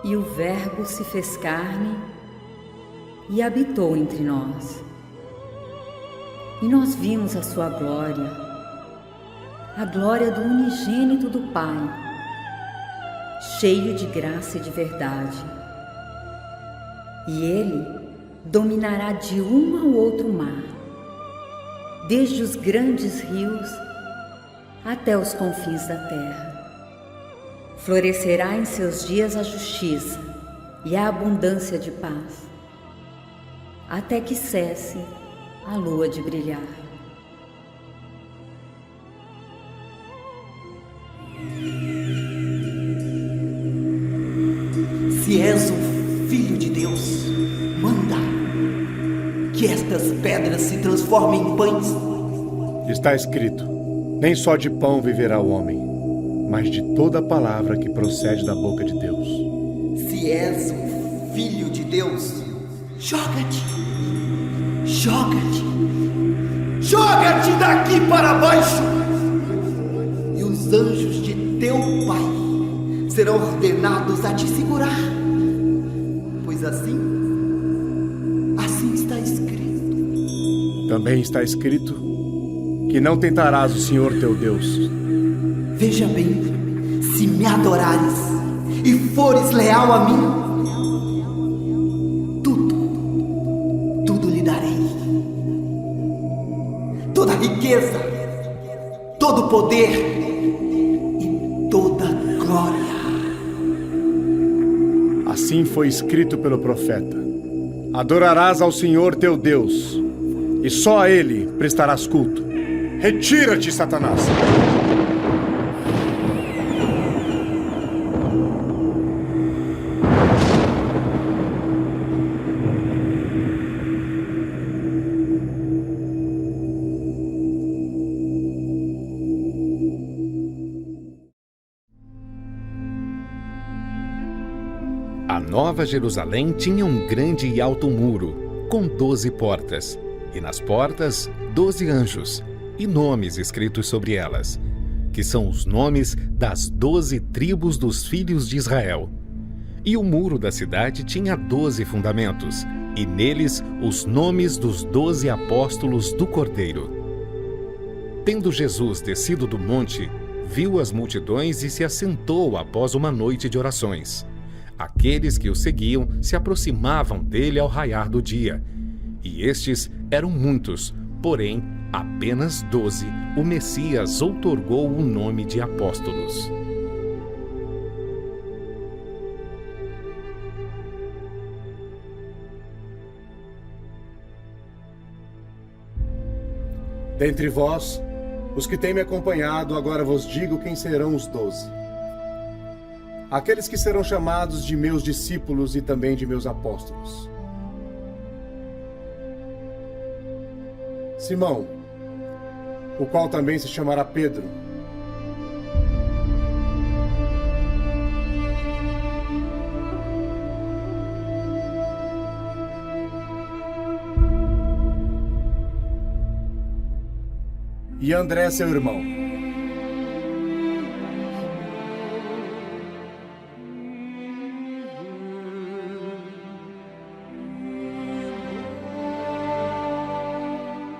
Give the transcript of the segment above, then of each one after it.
E o Verbo se fez carne e habitou entre nós. E nós vimos a sua glória, a glória do unigênito do Pai, cheio de graça e de verdade. E ele dominará de um ao outro mar, desde os grandes rios até os confins da terra. Florescerá em seus dias a justiça e a abundância de paz, até que cesse a lua de brilhar. Se és o Filho de Deus, manda que estas pedras se transformem em pães. Está escrito: nem só de pão viverá o homem, mas de toda a palavra que procede da boca de Deus. Se és o Filho de Deus, joga-te daqui para baixo, e os anjos de teu Pai serão ordenados a te segurar, pois assim está escrito. Também está escrito que não tentarás o Senhor teu Deus. Veja bem, se me adorares e fores leal a mim, tudo lhe darei. Toda riqueza, todo poder e toda glória. Assim foi escrito pelo profeta: adorarás ao Senhor teu Deus, e só a Ele prestarás culto. Retira-te, Satanás! A Nova Jerusalém tinha um grande e alto muro, com 12 portas, e nas portas 12 anjos, e nomes escritos sobre elas, que são os nomes das 12 tribos dos filhos de Israel. E o muro da cidade tinha 12 fundamentos, e neles os nomes dos 12 apóstolos do Cordeiro. Tendo Jesus descido do monte, viu as multidões e se assentou após uma noite de orações. Aqueles que o seguiam se aproximavam dele ao raiar do dia. E estes eram muitos, porém, apenas 12 o Messias outorgou o nome de apóstolos. Dentre vós, os que têm me acompanhado, agora vos digo quem serão os 12. Aqueles que serão chamados de meus discípulos e também de meus apóstolos. Simão, o qual também se chamará Pedro. E André, seu irmão.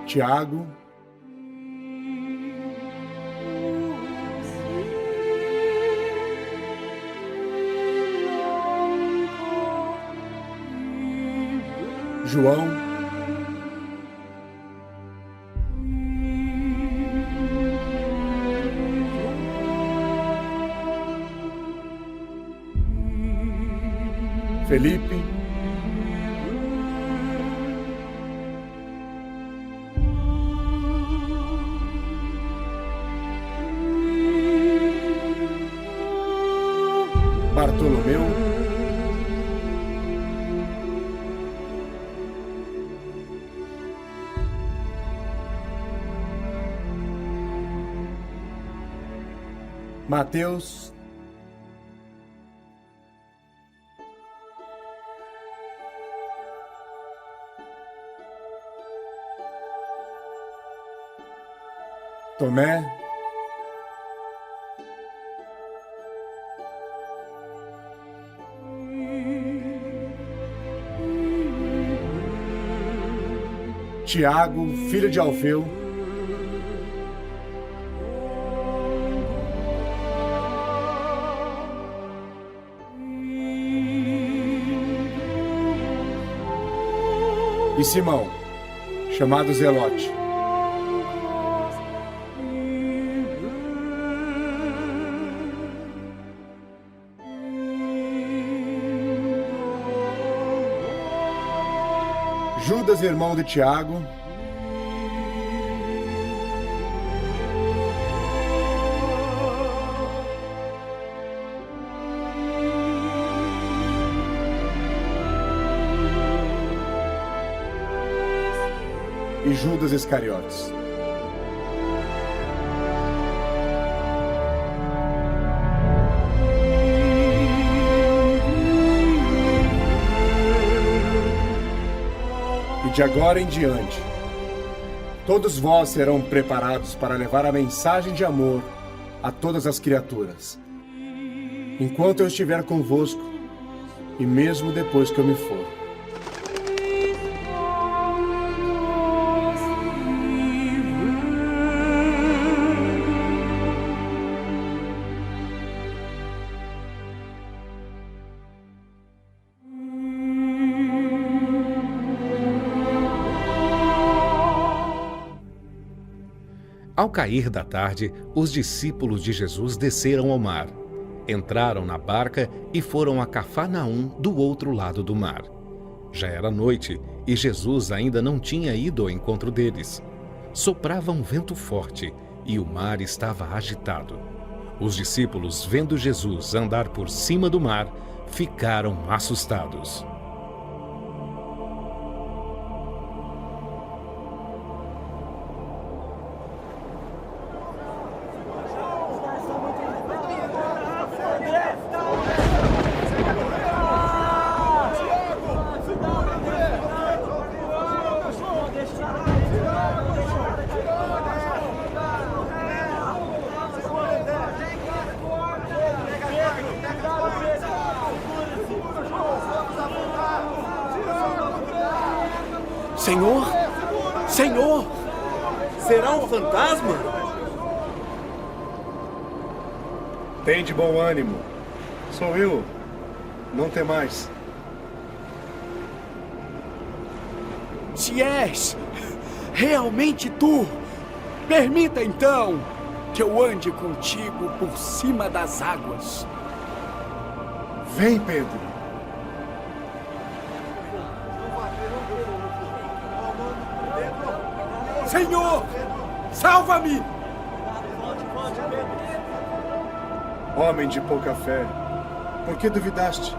Tiago, João, Felipe, Bartolomeu, Mateus, Tomé, Tiago, filho de Alfeu, e Simão, chamado Zelote. Judas, irmão de Tiago, e Judas Iscariotes. E de agora em diante, todos vós serão preparados para levar a mensagem de amor a todas as criaturas, enquanto eu estiver convosco e mesmo depois que eu me for. Ao cair da tarde, os discípulos de Jesus desceram ao mar, entraram na barca e foram a Cafarnaum, do outro lado do mar. Já era noite e Jesus ainda não tinha ido ao encontro deles. Soprava um vento forte e o mar estava agitado. Os discípulos, vendo Jesus andar por cima do mar, ficaram assustados. Senhor? Senhor! Será um fantasma? Tende bom ânimo. Sou eu. Não temais. Se és realmente tu, permita então que eu ande contigo por cima das águas. Vem, Pedro. Senhor, salva-me! Homem de pouca fé, por que duvidaste?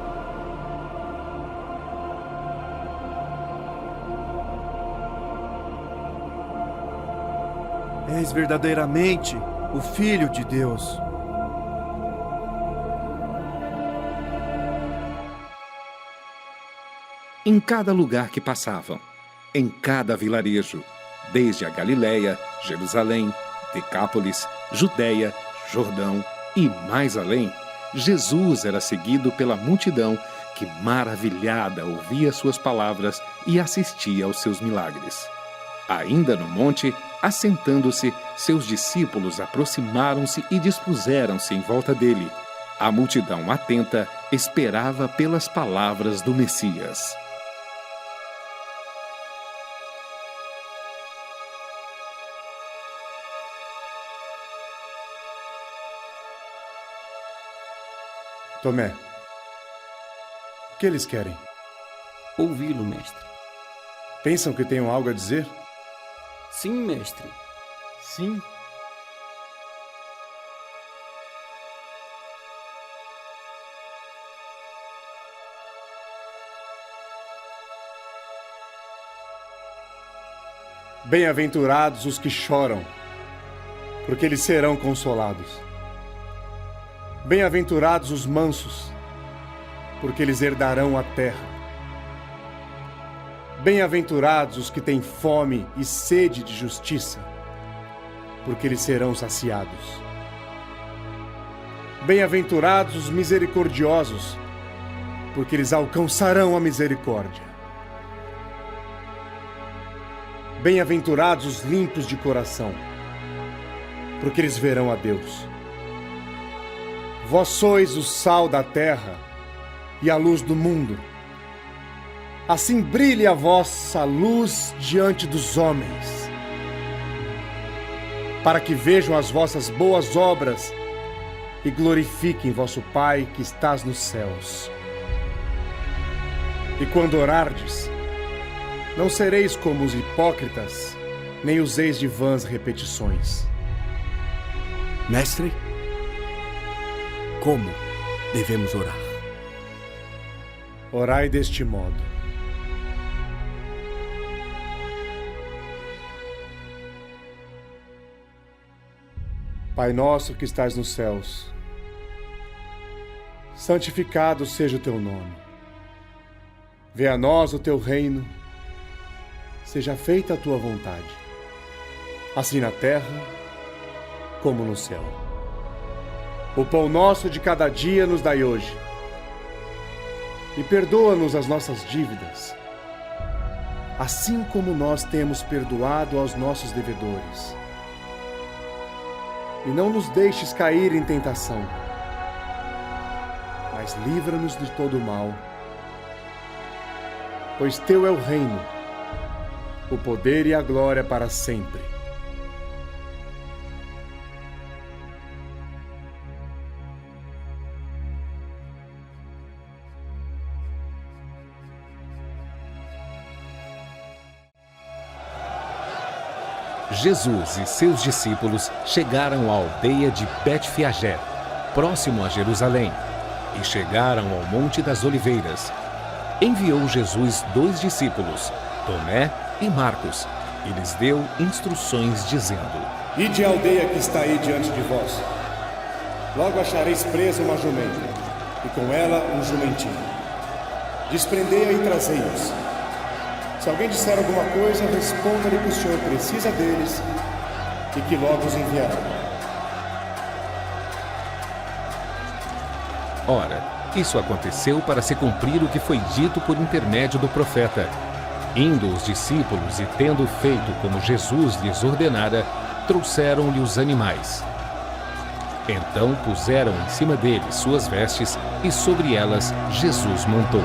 És verdadeiramente o Filho de Deus. Em cada lugar que passavam, em cada vilarejo, desde a Galiléia, Jerusalém, Decápolis, Judéia, Jordão e mais além, Jesus era seguido pela multidão que, maravilhada, ouvia suas palavras e assistia aos seus milagres. Ainda no monte, assentando-se, seus discípulos aproximaram-se e dispuseram-se em volta dele. A multidão atenta esperava pelas palavras do Messias. Tomé, o que eles querem? Ouvi-lo, mestre. Pensam que tenham algo a dizer? Sim, mestre. Sim. Bem-aventurados os que choram, porque eles serão consolados. Bem-aventurados os mansos, porque eles herdarão a terra. Bem-aventurados os que têm fome e sede de justiça, porque eles serão saciados. Bem-aventurados os misericordiosos, porque eles alcançarão a misericórdia. Bem-aventurados os limpos de coração, porque eles verão a Deus. Vós sois o sal da terra e a luz do mundo. Assim brilhe a vossa luz diante dos homens, para que vejam as vossas boas obras e glorifiquem vosso Pai que estás nos céus. E quando orardes, não sereis como os hipócritas, nem useis de vãs repetições. Mestre, como devemos orar? Orai deste modo: Pai nosso que estás nos céus, santificado seja o teu nome. Venha a nós o teu reino, seja feita a tua vontade, assim na terra como no céu. O pão nosso de cada dia nos dai hoje, e perdoa-nos as nossas dívidas, assim como nós temos perdoado aos nossos devedores. E não nos deixes cair em tentação, mas livra-nos de todo o mal, pois teu é o reino, o poder e a glória para sempre. Jesus e seus discípulos chegaram à aldeia de Bet-Fiagé, próximo a Jerusalém, e chegaram ao Monte das Oliveiras. Enviou Jesus 2 discípulos, Tomé e Marcos, e lhes deu instruções dizendo: Ide à aldeia que está aí diante de vós. Logo achareis presa uma jumenta, e com ela um jumentinho. Desprendei-a e trazei-os. Se alguém disser alguma coisa, responda-lhe que o Senhor precisa deles e que logo os enviará. Ora, isso aconteceu para se cumprir o que foi dito por intermédio do profeta. Indo os discípulos e tendo feito como Jesus lhes ordenara, trouxeram-lhe os animais. Então puseram em cima deles suas vestes e sobre elas Jesus montou.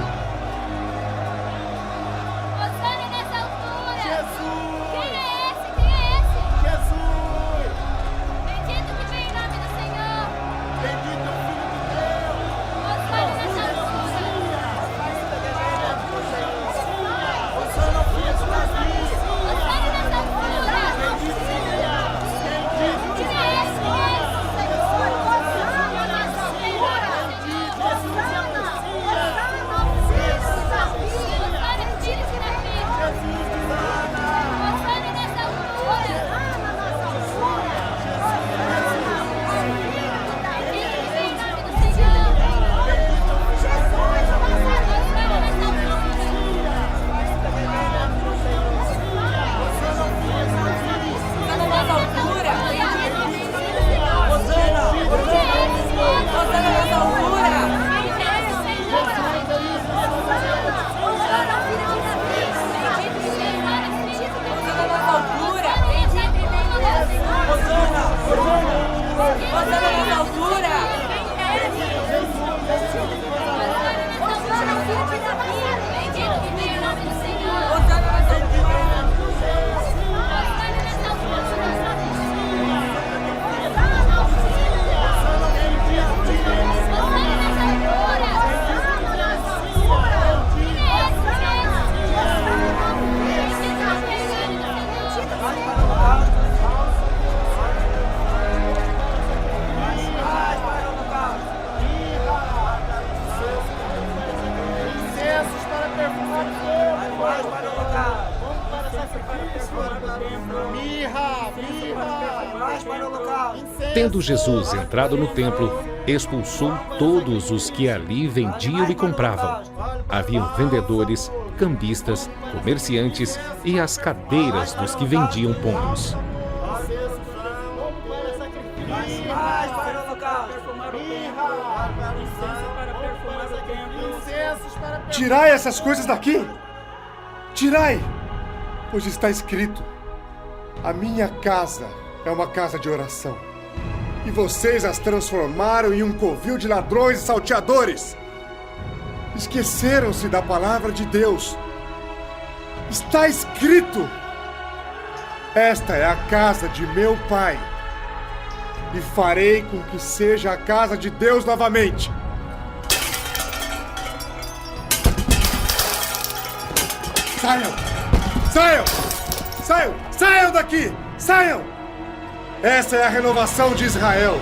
Tendo Jesus entrado no templo, expulsou todos os que ali vendiam e compravam. Haviam vendedores, cambistas, comerciantes e as cadeiras dos que vendiam pombos. Tirai essas coisas daqui! Tirai! Pois está escrito: a minha casa é uma casa de oração. E vocês as transformaram em um covil de ladrões e salteadores. Esqueceram-se da palavra de Deus. Está escrito: esta é a casa de meu pai, e farei com que seja a casa de Deus novamente. Saiam! Saiam! Saiam! Saiam daqui! Saiam! Essa é a renovação de Israel.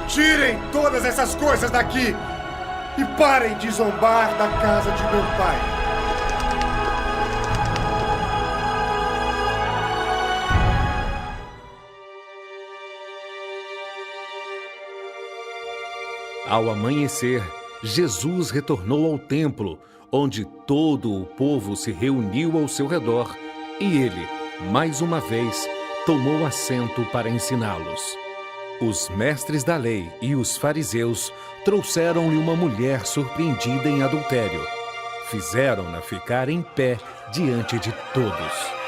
Tirem todas essas coisas daqui e parem de zombar da casa de meu pai. Ao amanhecer, Jesus retornou ao templo, onde todo o povo se reuniu ao seu redor, e ele, mais uma vez, tomou assento para ensiná-los. Os mestres da lei e os fariseus trouxeram-lhe uma mulher surpreendida em adultério. Fizeram-na ficar em pé diante de todos.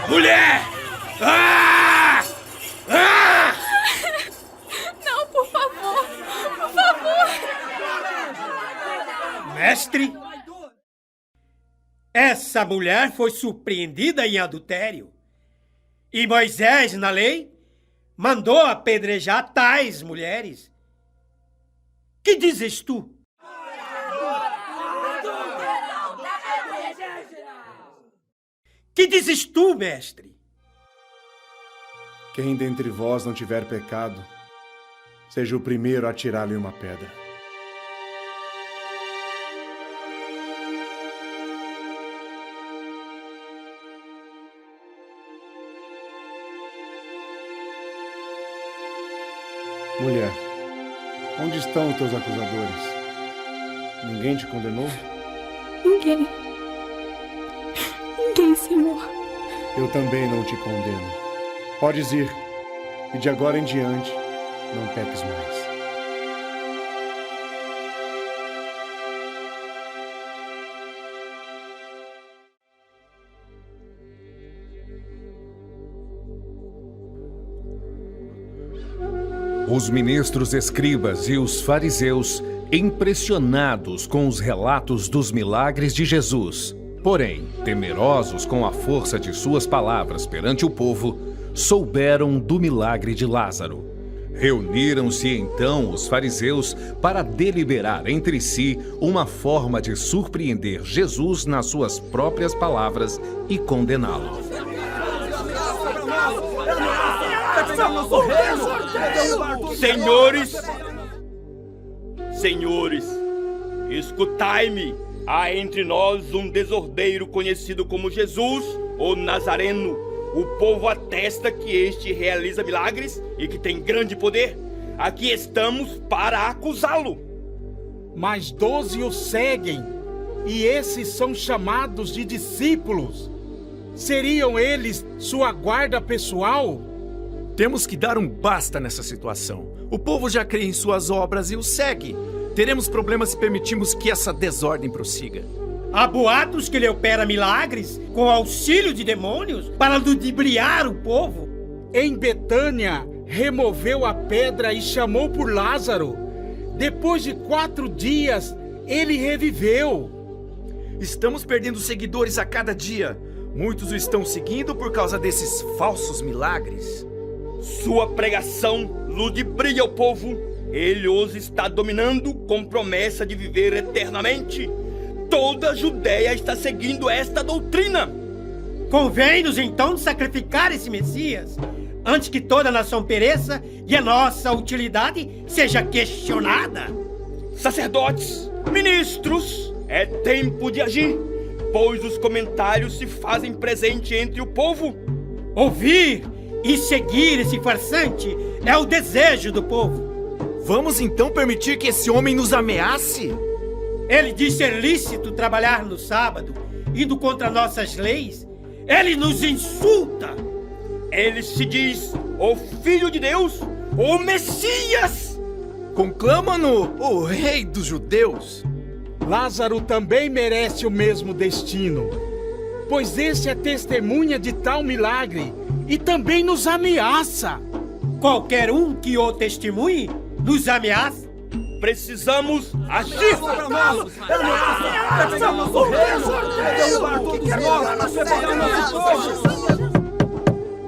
Mulher! Ah! Ah! Não, por favor! Por favor! Mestre, essa mulher foi surpreendida em adultério. E Moisés, na lei, mandou apedrejar tais mulheres. Que dizes tu? Que dizes tu, mestre? Quem dentre vós não tiver pecado, seja o primeiro a atirar-lhe uma pedra. Mulher, onde estão os teus acusadores? Ninguém te condenou? Ninguém, Senhor. Eu também não te condeno. Podes ir, e de agora em diante, não peques mais. Os ministros escribas e os fariseus, impressionados com os relatos dos milagres de Jesus, porém, temerosos com a força de suas palavras perante o povo, souberam do milagre de Lázaro. Reuniram-se então os fariseus para deliberar entre si uma forma de surpreender Jesus nas suas próprias palavras e condená-lo. Senhores, escutai-me. Há entre nós um desordeiro conhecido como Jesus, o Nazareno. O povo atesta que este realiza milagres e que tem grande poder. Aqui estamos para acusá-lo. Mas 12 o seguem, e esses são chamados de discípulos. Seriam eles sua guarda pessoal? Temos que dar um basta nessa situação. O povo já crê em suas obras e o segue. Teremos problemas se permitirmos que essa desordem prossiga. Há boatos que ele opera milagres com auxílio de demônios para ludibriar o povo. Em Betânia, removeu a pedra e chamou por Lázaro. Depois de 4 dias, ele reviveu. Estamos perdendo seguidores a cada dia. Muitos o estão seguindo por causa desses falsos milagres. Sua pregação ludibria o povo. Ele os está dominando com promessa de viver eternamente. Toda a Judéia está seguindo esta doutrina. Convém-nos então sacrificar esse Messias, antes que toda a nação pereça e a nossa utilidade seja questionada. Sacerdotes, ministros, é tempo de agir, pois os comentários se fazem presente entre o povo. Ouvir e seguir esse farsante é o desejo do povo. Vamos então permitir que esse homem nos ameace? Ele diz ser lícito trabalhar no sábado, indo contra nossas leis. Ele nos insulta. Ele se diz o Filho de Deus, o Messias. Conclama-no o Rei dos Judeus. Lázaro também merece o mesmo destino, pois esse é testemunha de tal milagre e também nos ameaça. Qualquer um que o testemunhe nos ameaça. Precisamos agir.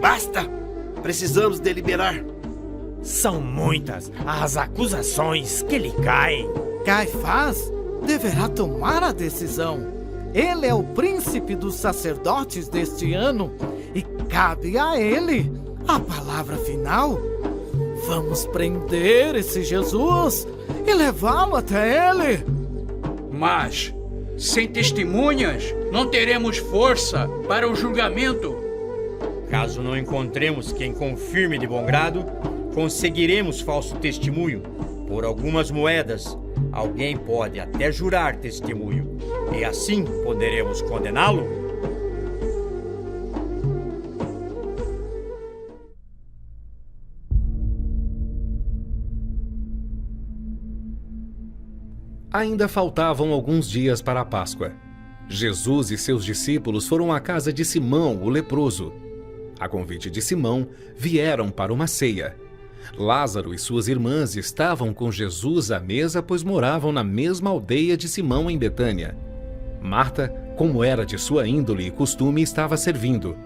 Basta! Precisamos deliberar. São muitas as acusações que lhe caem. Caifás deverá tomar a decisão. Ele é o príncipe dos sacerdotes deste ano e cabe a ele a palavra final. Vamos prender esse Jesus e levá-lo até ele. Mas, sem testemunhas, não teremos força para o julgamento. Caso não encontremos quem confirme de bom grado, conseguiremos falso testemunho. Por algumas moedas, alguém pode até jurar testemunho, e assim poderemos condená-lo. Ainda faltavam alguns dias para a Páscoa. Jesus e seus discípulos foram à casa de Simão, o leproso. A convite de Simão, vieram para uma ceia. Lázaro e suas irmãs estavam com Jesus à mesa, pois moravam na mesma aldeia de Simão, em Betânia. Marta, como era de sua índole e costume, estava servindo.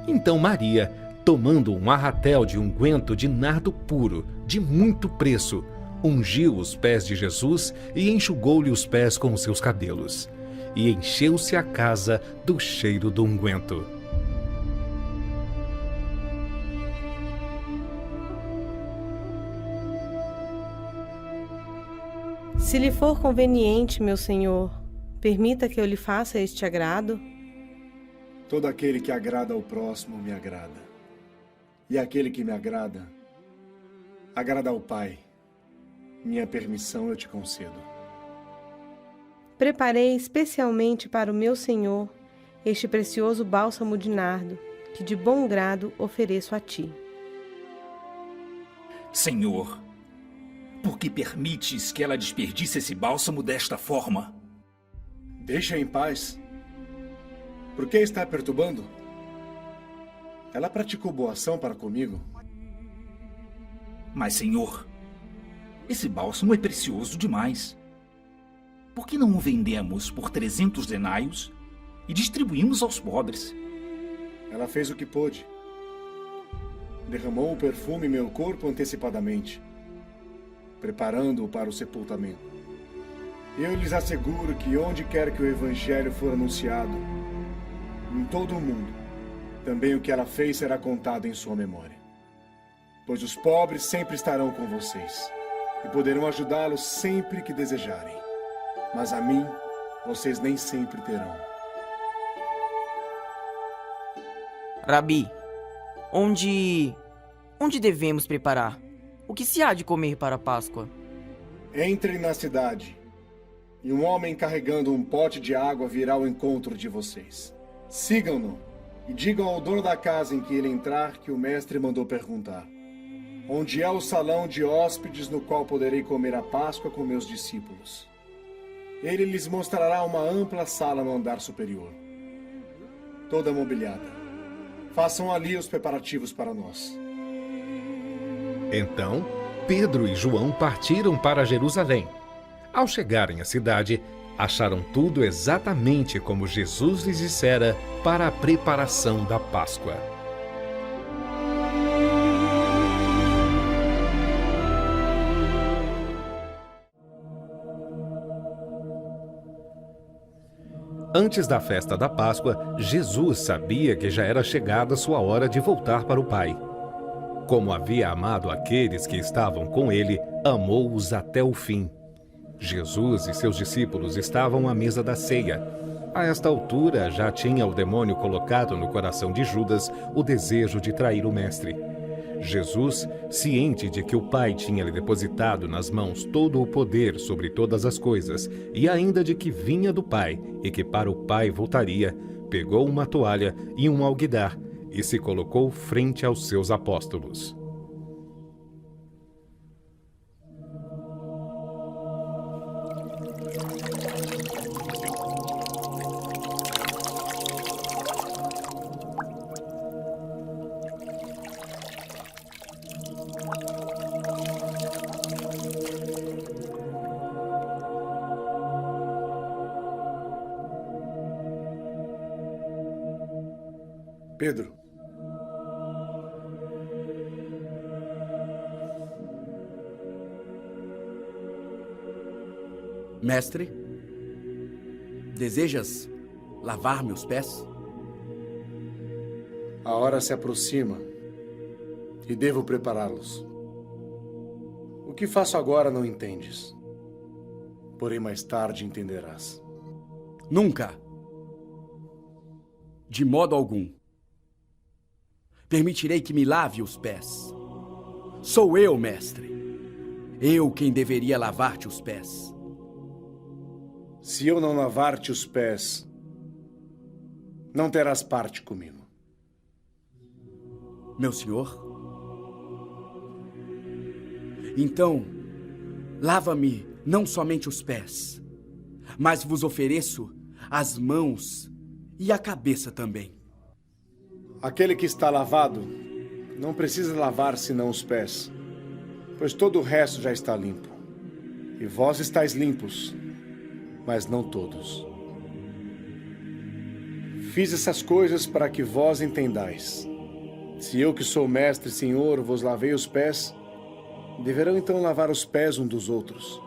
Então Maria, tomando um arratel de unguento de nardo puro, de muito preço, ungiu os pés de Jesus e enxugou-lhe os pés com os seus cabelos. E encheu-se a casa do cheiro do unguento. Se lhe for conveniente, meu senhor, permita que eu lhe faça este agrado. Todo aquele que agrada ao próximo me agrada. E aquele que me agrada, agrada ao Pai. Minha permissão eu te concedo. Preparei especialmente para o meu senhor este precioso bálsamo de nardo, que de bom grado ofereço a ti. Senhor, por que permites que ela desperdice esse bálsamo desta forma? Deixa em paz. Por que está perturbando? Ela praticou boa ação para comigo. Mas, Senhor, esse bálsamo é precioso demais. Por que não o vendemos por 300 denários e distribuímos aos pobres? Ela fez o que pôde. Derramou o perfume em meu corpo antecipadamente, preparando-o para o sepultamento. Eu lhes asseguro que onde quer que o Evangelho for anunciado, em todo o mundo, também o que ela fez será contado em sua memória. Pois os pobres sempre estarão com vocês e poderão ajudá-los sempre que desejarem. Mas a mim, vocês nem sempre terão. Rabi, onde devemos preparar? O que se há de comer para a Páscoa? Entrem na cidade, e um homem carregando um pote de água virá ao encontro de vocês. Sigam-no e digam ao dono da casa em que ele entrar que o mestre mandou perguntar: onde é o salão de hóspedes no qual poderei comer a Páscoa com meus discípulos? Ele lhes mostrará uma ampla sala no andar superior, toda mobiliada. Façam ali os preparativos para nós. Então, Pedro e João partiram para Jerusalém. Ao chegarem à cidade, acharam tudo exatamente como Jesus lhes dissera para a preparação da Páscoa. Antes da festa da Páscoa, Jesus sabia que já era chegada sua hora de voltar para o Pai. Como havia amado aqueles que estavam com ele, amou-os até o fim. Jesus e seus discípulos estavam à mesa da ceia. A esta altura, já tinha o demônio colocado no coração de Judas o desejo de trair o mestre. Jesus, ciente de que o Pai tinha lhe depositado nas mãos todo o poder sobre todas as coisas, e ainda de que vinha do Pai e que para o Pai voltaria, pegou uma toalha e um alguidar e se colocou frente aos seus apóstolos. Pedro. Mestre, desejas lavar meus pés? A hora se aproxima e devo prepará-los. O que faço agora não entendes, porém mais tarde entenderás. Nunca. De modo algum. Permitirei que me lave os pés. Sou eu, mestre. Eu quem deveria lavar-te os pés. Se eu não lavar-te os pés, não terás parte comigo. Meu senhor? Então, lava-me não somente os pés, mas vos ofereço as mãos e a cabeça também. Aquele que está lavado não precisa lavar senão os pés, pois todo o resto já está limpo. E vós estáis limpos, mas não todos. Fiz essas coisas para que vós entendais. Se eu que sou mestre e senhor vos lavei os pés, deverão então lavar os pés um dos outros.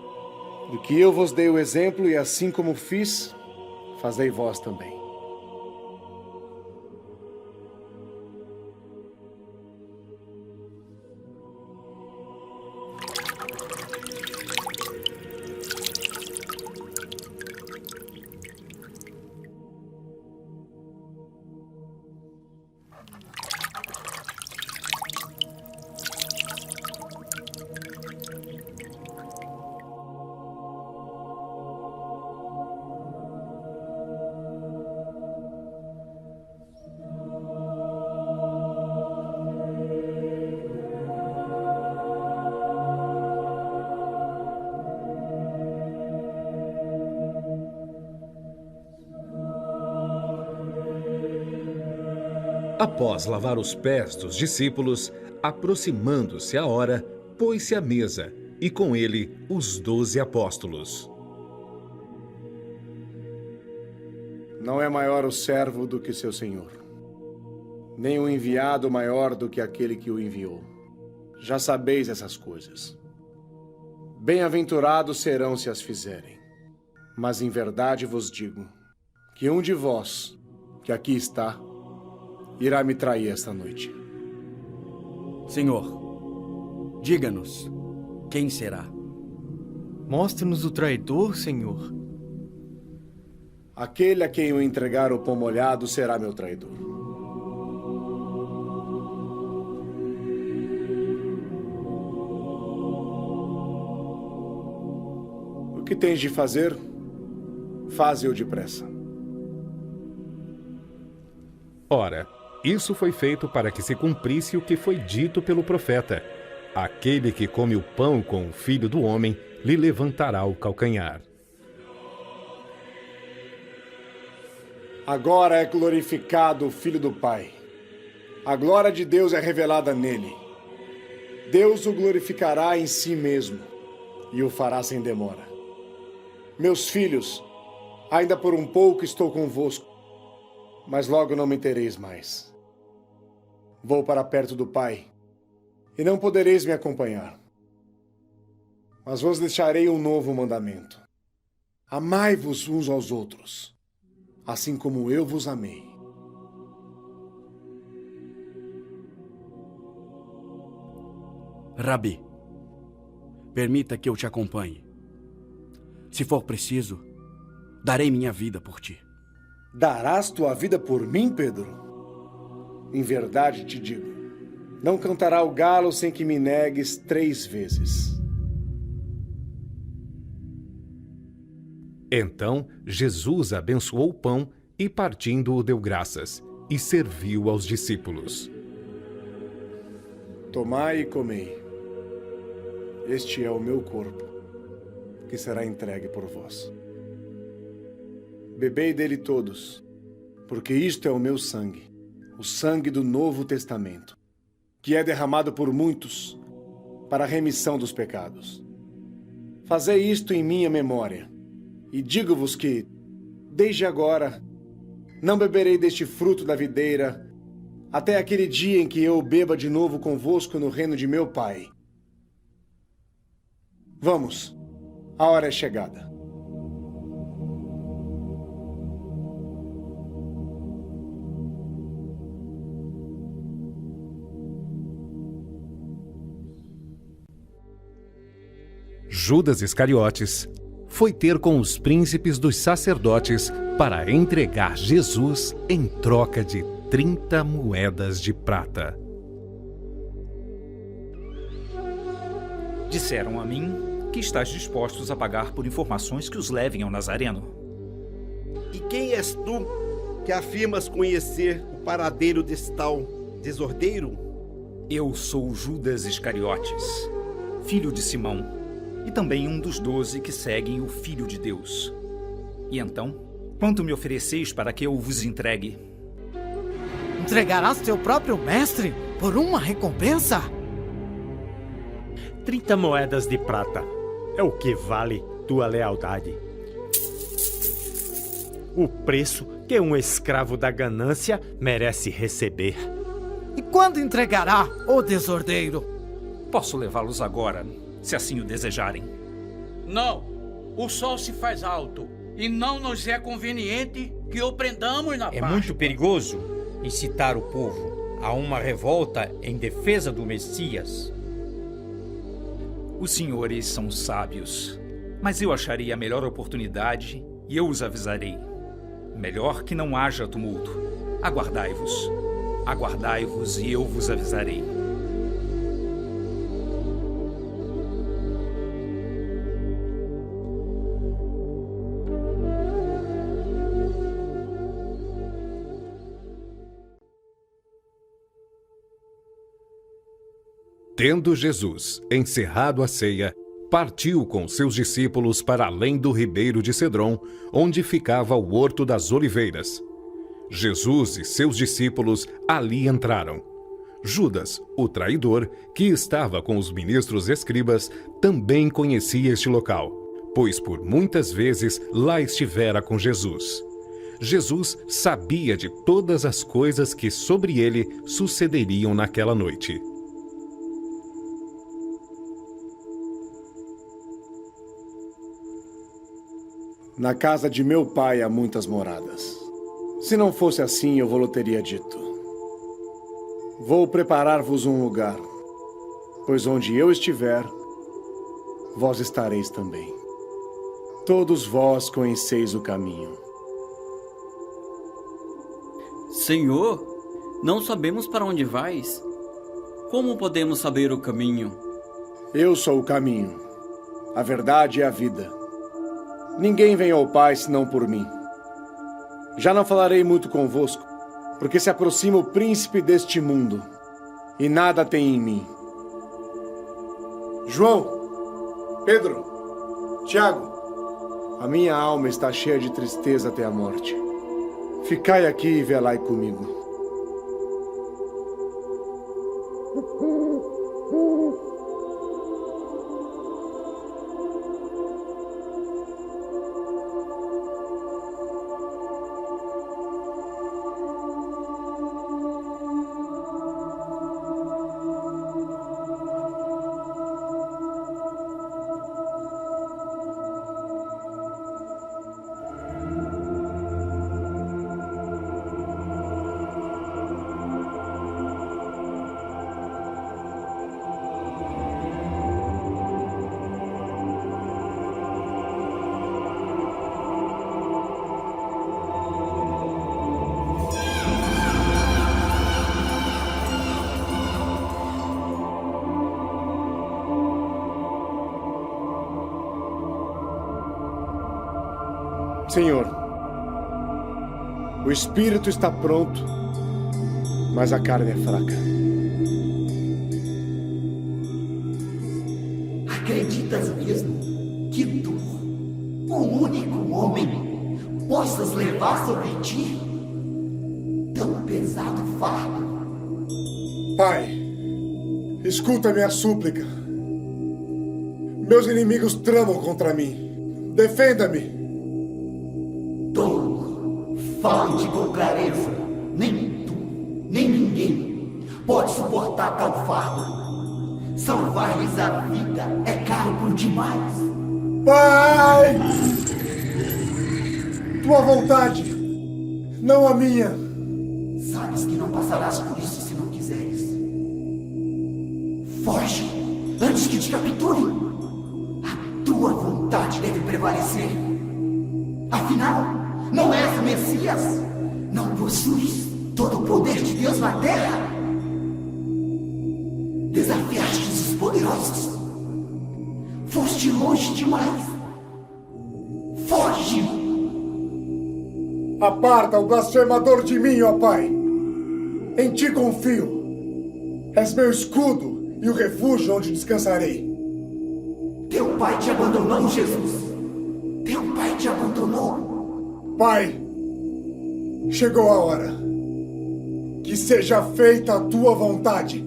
Do que eu vos dei o exemplo, e assim como fiz, fazei vós também. Após lavar os pés dos discípulos, aproximando-se a hora, pôs-se à mesa, e com ele os 12 apóstolos. Não é maior o servo do que seu senhor, nem o enviado maior do que aquele que o enviou. Já sabeis essas coisas. Bem-aventurados serão se as fizerem. Mas em verdade vos digo que um de vós, que aqui está, irá me trair esta noite. Senhor, diga-nos, quem será? Mostre-nos o traidor, Senhor. Aquele a quem eu entregar o pão molhado será meu traidor. O que tens de fazer, faze-o depressa. Ora, isso foi feito para que se cumprisse o que foi dito pelo profeta. Aquele que come o pão com o Filho do Homem lhe levantará o calcanhar. Agora é glorificado o Filho do Pai. A glória de Deus é revelada nele. Deus o glorificará em si mesmo e o fará sem demora. Meus filhos, ainda por um pouco estou convosco, mas logo não me tereis mais. Vou para perto do Pai, e não podereis me acompanhar. Mas vos deixarei um novo mandamento. Amai-vos uns aos outros, assim como eu vos amei. Rabi, permita que eu te acompanhe. Se for preciso, darei minha vida por ti. Darás tua vida por mim, Pedro? Em verdade te digo, Não cantará o galo sem que me negues 3 vezes. Então Jesus abençoou o pão e, partindo-o, deu graças e serviu aos discípulos. Tomai e comei. Este é o meu corpo, que será entregue por vós. Bebei dele todos, porque isto é o meu sangue, o sangue do Novo Testamento, que é derramado por muitos para a remissão dos pecados. Fazei isto em minha memória, e digo-vos que, desde agora, não beberei deste fruto da videira, até aquele dia em que eu beba de novo convosco no reino de meu Pai. Vamos, a hora é chegada. Judas Iscariotes foi ter com os príncipes dos sacerdotes para entregar Jesus em troca de 30 moedas de prata. Disseram a mim que estás dispostos a pagar por informações que os levem ao Nazareno. E quem és tu que afirmas conhecer o paradeiro desse tal desordeiro? Eu sou Judas Iscariotes, filho de Simão, e também um dos 12 que seguem o Filho de Deus. E então, quanto me ofereceis para que eu vos entregue? Entregarás teu próprio mestre por uma recompensa? 30 moedas de prata é o que vale tua lealdade. O preço que um escravo da ganância merece receber. E quando entregará o desordeiro? Posso levá-los agora, se assim o desejarem. Não, o sol se faz alto e não nos é conveniente que o prendamos na Páscoa. É muito perigoso incitar o povo a uma revolta em defesa do Messias. Os senhores são sábios, mas eu acharei a melhor oportunidade e eu os avisarei. Melhor que não haja tumulto. Aguardai-vos. Aguardai-vos e eu vos avisarei. Tendo Jesus encerrado a ceia, partiu com seus discípulos para além do ribeiro de Cedron, onde ficava o Horto das Oliveiras. Jesus e seus discípulos ali entraram. Judas, o traidor, que estava com os ministros escribas, também conhecia este local, pois por muitas vezes lá estivera com Jesus. Jesus sabia de todas as coisas que sobre ele sucederiam naquela noite. Na casa de meu pai há muitas moradas. Se não fosse assim, eu vou-lo teria dito. Vou preparar-vos um lugar, pois onde eu estiver, vós estareis também. Todos vós conheceis o caminho. Senhor, não sabemos para onde vais. Como podemos saber o caminho? Eu sou o caminho, a verdade e a vida. Ninguém vem ao Pai senão por mim. Já não falarei muito convosco, porque se aproxima o príncipe deste mundo, e nada tem em mim. João, Pedro, Tiago, a minha alma está cheia de tristeza até a morte. Ficai aqui e velai comigo. Senhor, o espírito está pronto, mas a carne é fraca. Acreditas mesmo que tu, o único homem, possas levar sobre ti tão pesado fardo? Pai, escuta minha súplica. Meus inimigos tramam contra mim. Defenda-me. Tolo, fale-te com clareza. Nem tu, nem ninguém pode suportar tal fardo. Salvar-lhes a vida é caro por demais. Pai! Tua vontade, não a minha. Sabes que não passarás por isso se não quiseres. Foge antes que te capturem. A tua vontade deve prevalecer. Afinal, não és o Messias. Não possuis todo o poder de Deus na terra. Desafiaste os poderosos. Foste longe demais. Foge! Aparta o blasfemador de mim, ó Pai. Em ti confio. És meu escudo e o refúgio onde descansarei. Teu pai te abandonou, Jesus. Teu pai te abandonou. Pai, chegou a hora. Que seja feita a tua vontade.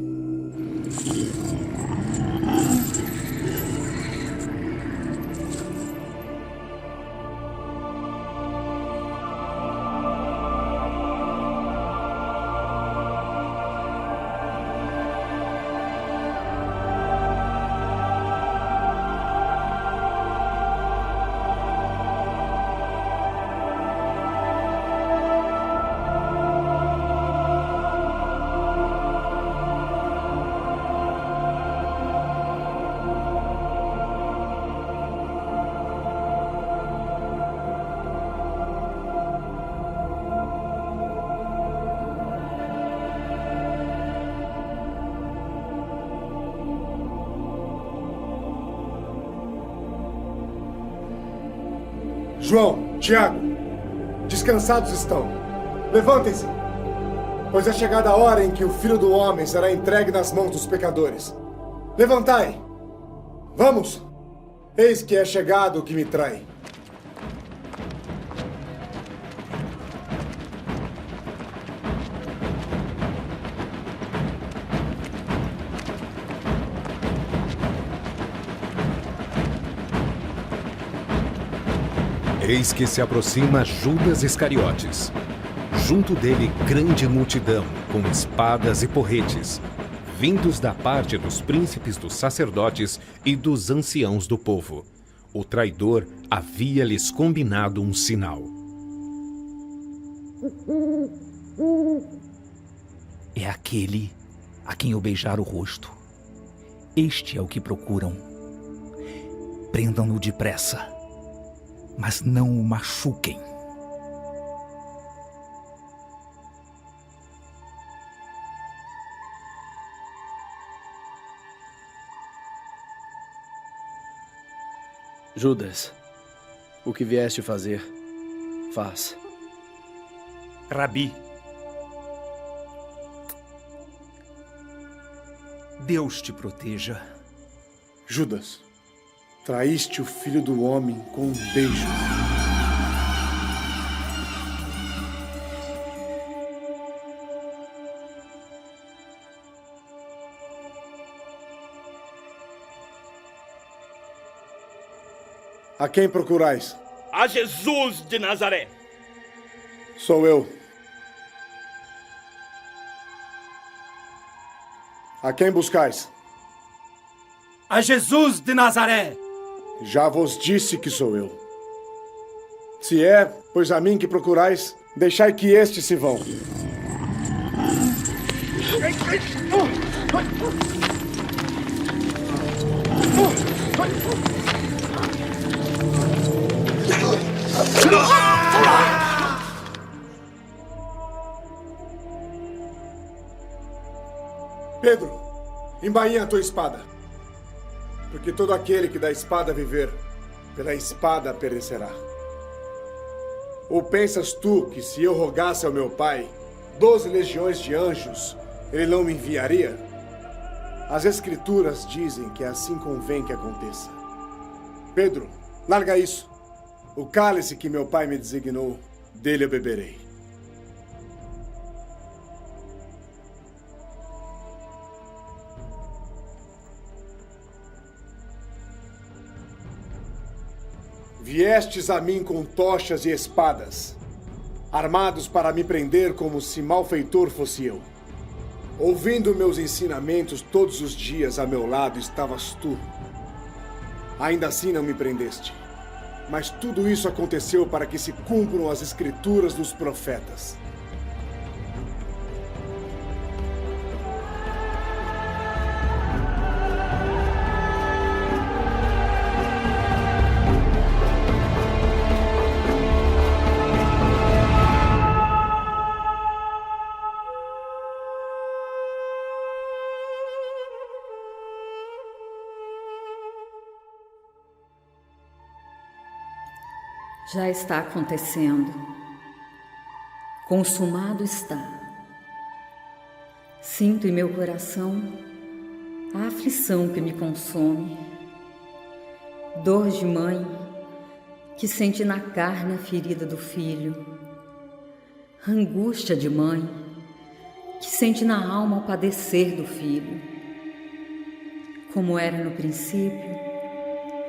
João, Tiago, descansados estão. Levantem-se, pois é chegada a hora em que o Filho do Homem será entregue nas mãos dos pecadores. Levantai! Vamos! Eis que é chegado o que me trai. Eis que se aproxima Judas Iscariotes. Junto dele, grande multidão, com espadas e porretes, vindos da parte dos príncipes dos sacerdotes e dos anciãos do povo. O traidor havia-lhes combinado um sinal. É aquele a quem eu beijar o rosto. Este é o que procuram. Prendam-no depressa, mas não o machuquem. Judas, o que vieste fazer, faz. Rabi, Deus te proteja. Judas, traíste o Filho do Homem com um beijo. A quem procurais? A Jesus de Nazaré. Sou eu. A quem buscais? A Jesus de Nazaré. Já vos disse que sou eu. Se é, pois a mim que procurais, deixai que estes se vão. Pedro, embainha a tua espada. Porque todo aquele que da espada viver, pela espada perecerá. Ou pensas tu que se eu rogasse ao meu pai 12 legiões de anjos, ele não me enviaria? As escrituras dizem que assim convém que aconteça. Pedro, larga isso. O cálice que meu pai me designou, dele eu beberei. Viestes a mim com tochas e espadas, armados para me prender como se malfeitor fosse eu. Ouvindo meus ensinamentos todos os dias a meu lado estavas tu. Ainda assim não me prendeste. Mas tudo isso aconteceu para que se cumpram as escrituras dos profetas. Já está acontecendo. Consumado está. Sinto em meu coração a aflição que me consome. Dor de mãe que sente na carne a ferida do filho. Angústia de mãe que sente na alma o padecer do filho. Como era no princípio,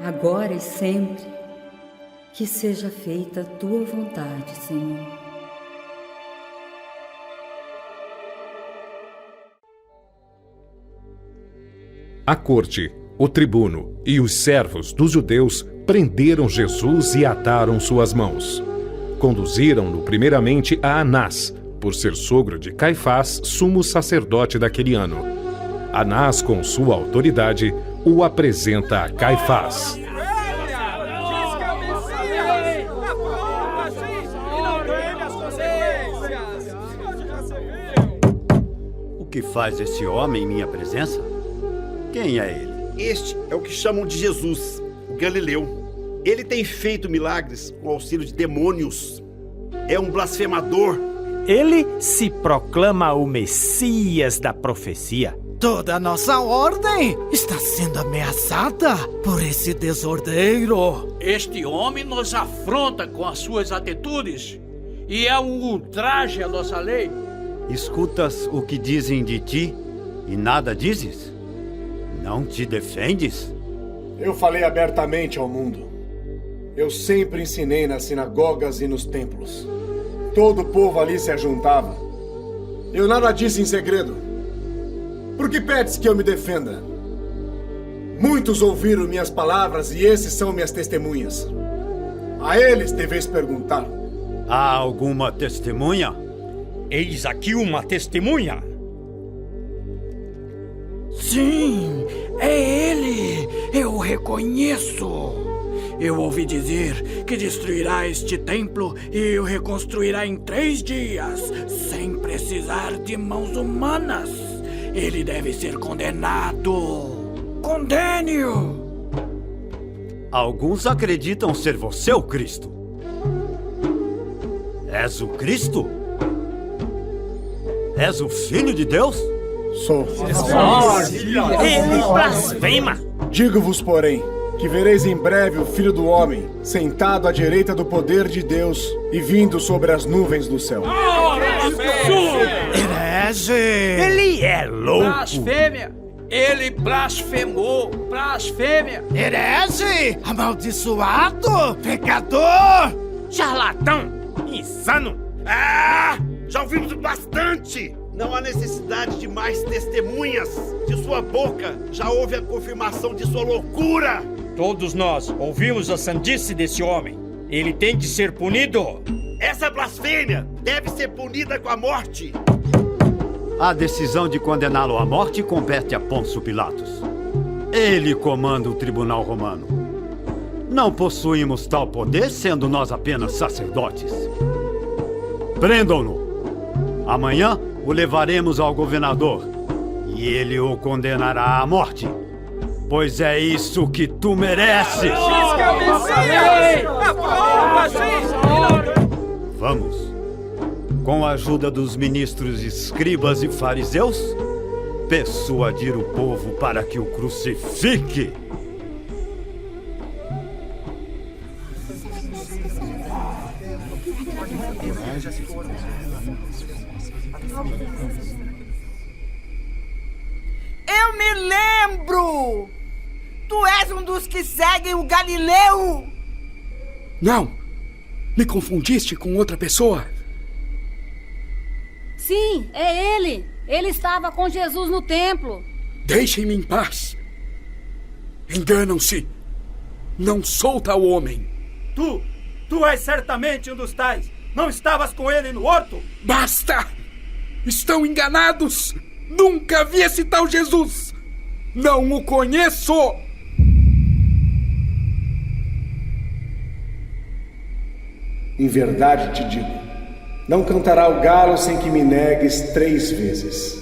agora e sempre, que seja feita a tua vontade, Senhor. A corte, o tribuno e os servos dos judeus prenderam Jesus e ataram suas mãos. Conduziram-no primeiramente a Anás, por ser sogro de Caifás, sumo sacerdote daquele ano. Anás, com sua autoridade, o apresenta a Caifás. O que faz esse homem em minha presença? Quem é ele? Este é o que chamam de Jesus, o Galileu. Ele tem feito milagres com auxílio de demônios. É um blasfemador. Ele se proclama o Messias da profecia. Toda a nossa ordem está sendo ameaçada por esse desordeiro. Este homem nos afronta com as suas atitudes e é um ultraje à nossa lei. Escutas o que dizem de ti e nada dizes? Não te defendes? Eu falei abertamente ao mundo. Eu sempre ensinei nas sinagogas e nos templos. Todo o povo ali se ajuntava. Eu nada disse em segredo. Por que pedes que eu me defenda? Muitos ouviram minhas palavras e esses são minhas testemunhas. A eles deveis perguntar. Há alguma testemunha? Eis aqui uma testemunha. Sim, é ele! Eu o reconheço! Eu ouvi dizer que destruirá este templo e o reconstruirá em 3 dias, sem precisar de mãos humanas. Ele deve ser condenado. Condene-o! Alguns acreditam ser você o Cristo. És o Cristo? És o Filho de Deus? Sou. Ele blasfema! Digo-vos, porém, que vereis em breve o Filho do Homem, sentado à direita do poder de Deus e vindo sobre as nuvens do céu. Herege! Ele é louco! Blasfêmia! Ele blasfemou! Blasfêmia! Herege! Amaldiçoado! Pecador! Charlatão! Insano! Já ouvimos bastante! Não há necessidade de mais testemunhas. De sua boca já houve a confirmação de sua loucura. Todos nós ouvimos a sandice desse homem. Ele tem que ser punido. Essa blasfêmia deve ser punida com a morte. A decisão de condená-lo à morte compete a Pôncio Pilatos. Ele comanda o tribunal romano. Não possuímos tal poder, sendo nós apenas sacerdotes. Prendam-no. Amanhã o levaremos ao governador e ele o condenará à morte, pois é isso que tu mereces. Vamos. Com a ajuda dos ministros escribas e fariseus, persuadir o povo para que o crucifique. Eu me lembro! Tu és um dos que seguem o Galileu! Não! Me confundiste com outra pessoa? Sim, é ele! Ele estava com Jesus no templo. Deixem-me em paz! Enganam-se! Não sou tal homem! Tu és certamente um dos tais! Não estavas com ele no horto? Basta! Estão enganados! Nunca vi esse tal Jesus! Não o conheço! Em verdade te digo, não cantará o galo sem que me negues 3 vezes.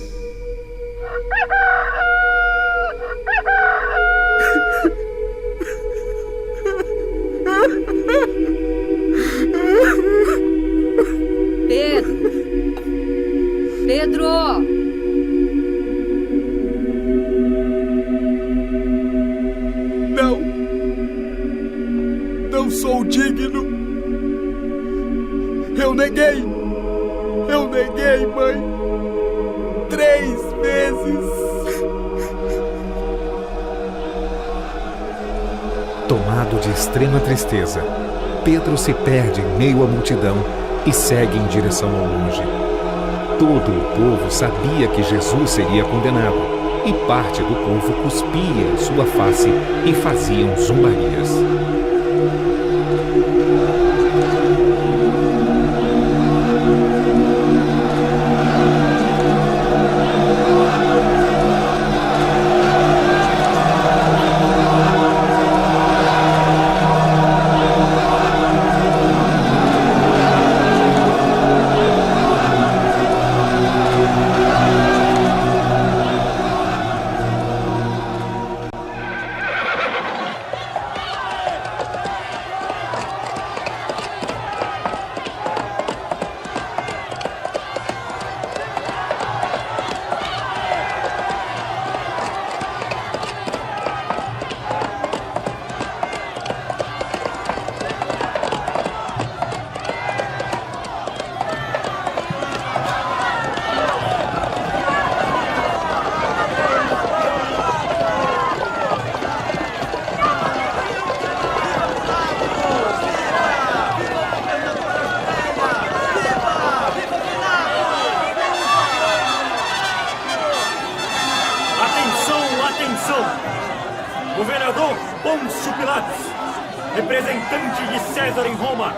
Pedro! Não sou digno. Eu neguei, mãe. 3 vezes. Tomado de extrema tristeza, Pedro se perde em meio à multidão e segue em direção ao longe. Todo o povo sabia que Jesus seria condenado, e parte do povo cuspia em sua face e faziam zombarias. Governador Pôncio Pilatos, representante de César em Roma.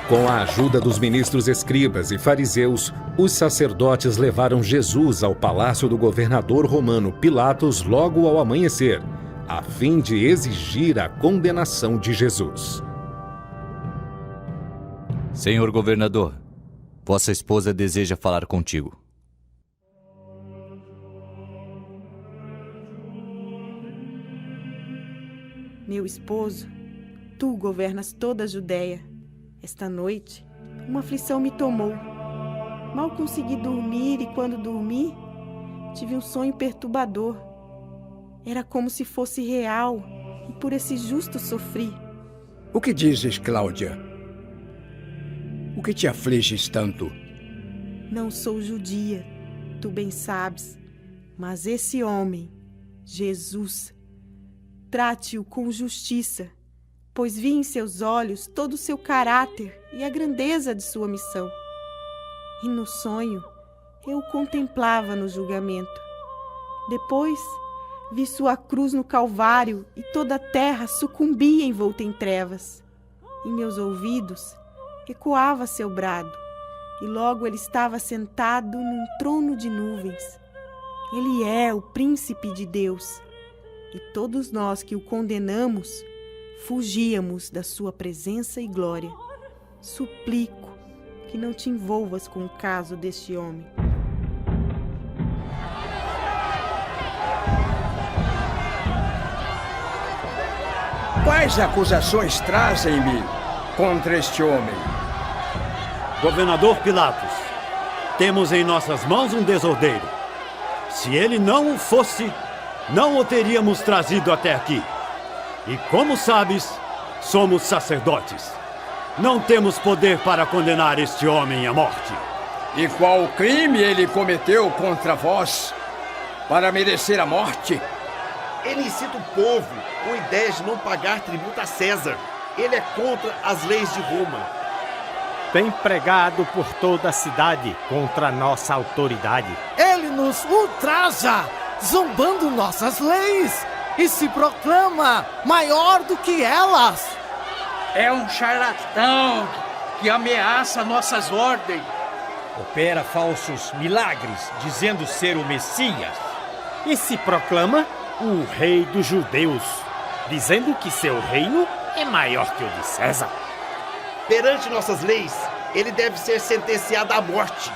Com a ajuda dos ministros escribas e fariseus, os sacerdotes levaram Jesus ao palácio do governador romano Pilatos logo ao amanhecer, a fim de exigir a condenação de Jesus. Senhor governador, vossa esposa deseja falar contigo. Meu esposo, tu governas toda a Judéia. Esta noite, uma aflição me tomou. Mal consegui dormir e quando dormi, tive um sonho perturbador. Era como se fosse real e por esse justo sofri. O que dizes, Cláudia? O que te afliges tanto? Não sou judia, tu bem sabes, mas esse homem, Jesus, trate-o com justiça, pois vi em seus olhos todo o seu caráter e a grandeza de sua missão. E no sonho, eu o contemplava no julgamento. Depois, vi sua cruz no Calvário e toda a terra sucumbia envolta em trevas. Em meus ouvidos, ecoava seu brado, E logo ele estava sentado num trono de nuvens. Ele é o príncipe de Deus. E todos nós que o condenamos, fugíamos da sua presença e glória. Suplico que não te envolvas com o caso deste homem. Quais acusações trazem-me contra este homem? Governador Pilatos, temos em nossas mãos um desordeiro. Se ele não o fosse, não o teríamos trazido até aqui. E como sabes, somos sacerdotes. Não temos poder para condenar este homem à morte. E qual crime ele cometeu contra vós para merecer a morte? Ele incita o povo com ideia de não pagar tributo a César. Ele é contra as leis de Roma. Tem pregado por toda a cidade contra a nossa autoridade. Ele nos ultraja, zombando nossas leis, e se proclama maior do que elas. É um charlatão que ameaça nossas ordens. Opera falsos milagres, dizendo ser o Messias. E se proclama o rei dos judeus, dizendo que seu reino é maior que o de César. Perante nossas leis, ele deve ser sentenciado à morte,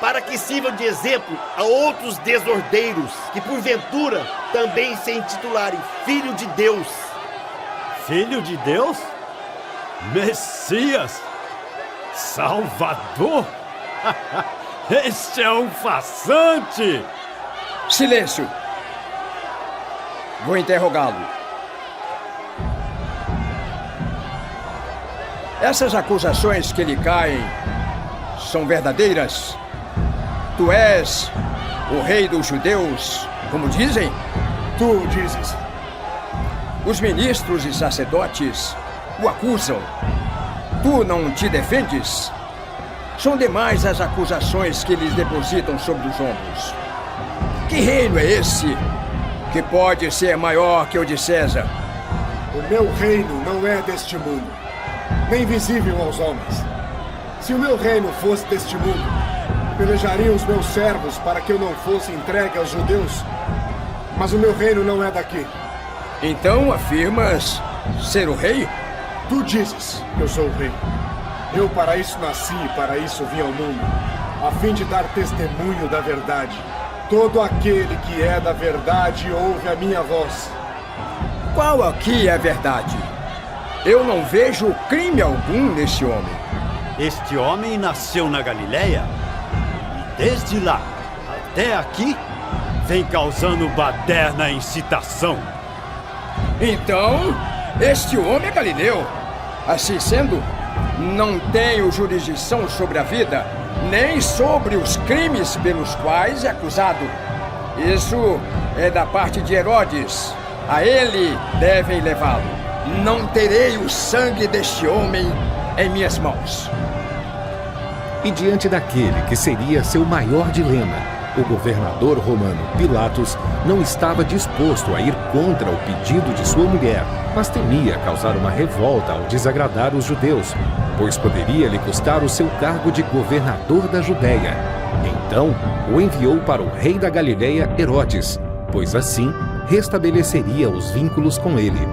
para que sirva de exemplo a outros desordeiros que, porventura, também se intitularem Filho de Deus. Filho de Deus? Messias? Salvador? Este é um farsante! Silêncio! Vou interrogá-lo. Essas acusações que lhe caem são verdadeiras? Tu és o rei dos judeus, como dizem? Tu dizes. Os ministros e sacerdotes o acusam. Tu não te defendes? São demais as acusações que lhes depositam sobre os ombros. Que reino é esse que pode ser maior que o de César? O meu reino não é deste mundo, nem visível aos homens. Se o meu reino fosse deste mundo, pelejariam os meus servos para que eu não fosse entregue aos judeus. Mas o meu reino não é daqui. Então afirmas ser o rei? Tu dizes que eu sou o rei. Eu para isso nasci e para isso vim ao mundo, a fim de dar testemunho da verdade. Todo aquele que é da verdade ouve a minha voz. Qual aqui é a verdade? Eu não vejo crime algum neste homem. Este homem nasceu na Galileia e desde lá até aqui vem causando baderna incitação. Então, este homem é galileu. Assim sendo, não tenho jurisdição sobre a vida, nem sobre os crimes pelos quais é acusado. Isso é da parte de Herodes. A ele devem levá-lo. Não terei o sangue deste homem em minhas mãos. E diante daquele que seria seu maior dilema, o governador romano Pilatos não estava disposto a ir contra o pedido de sua mulher, mas temia causar uma revolta ao desagradar os judeus, pois poderia lhe custar o seu cargo de governador da Judéia. Então o enviou para o rei da Galileia, Herodes, pois assim restabeleceria os vínculos com ele.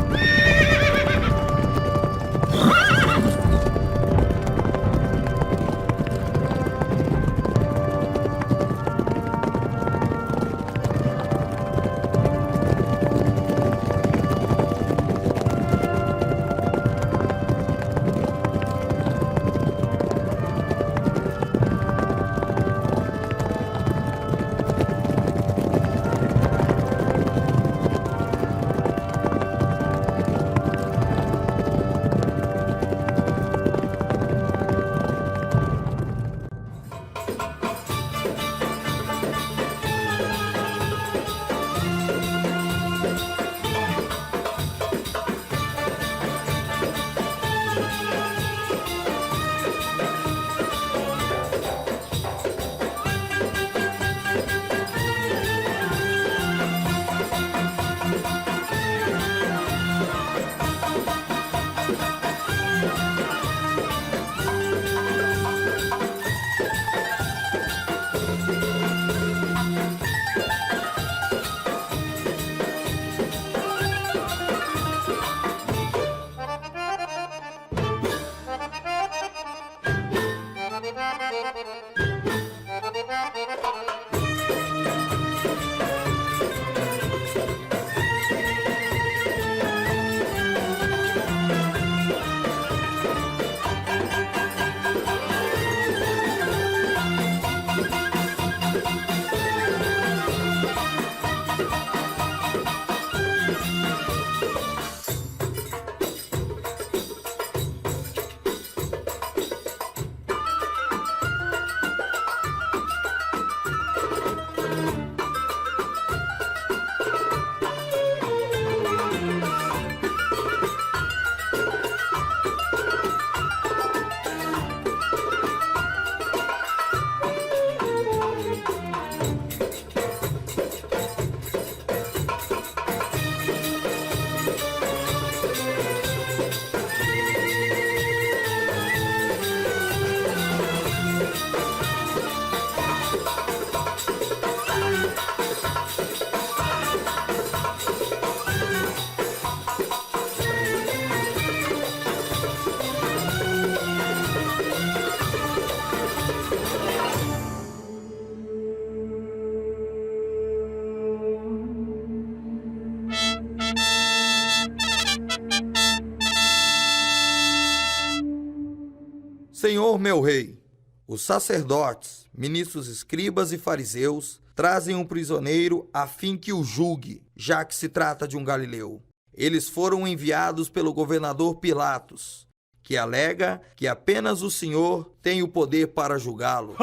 Senhor meu rei, os sacerdotes, ministros escribas e fariseus trazem um prisioneiro a fim que o julgue, já que se trata de um galileu. Eles foram enviados pelo governador Pilatos, que alega que apenas o Senhor tem o poder para julgá-lo.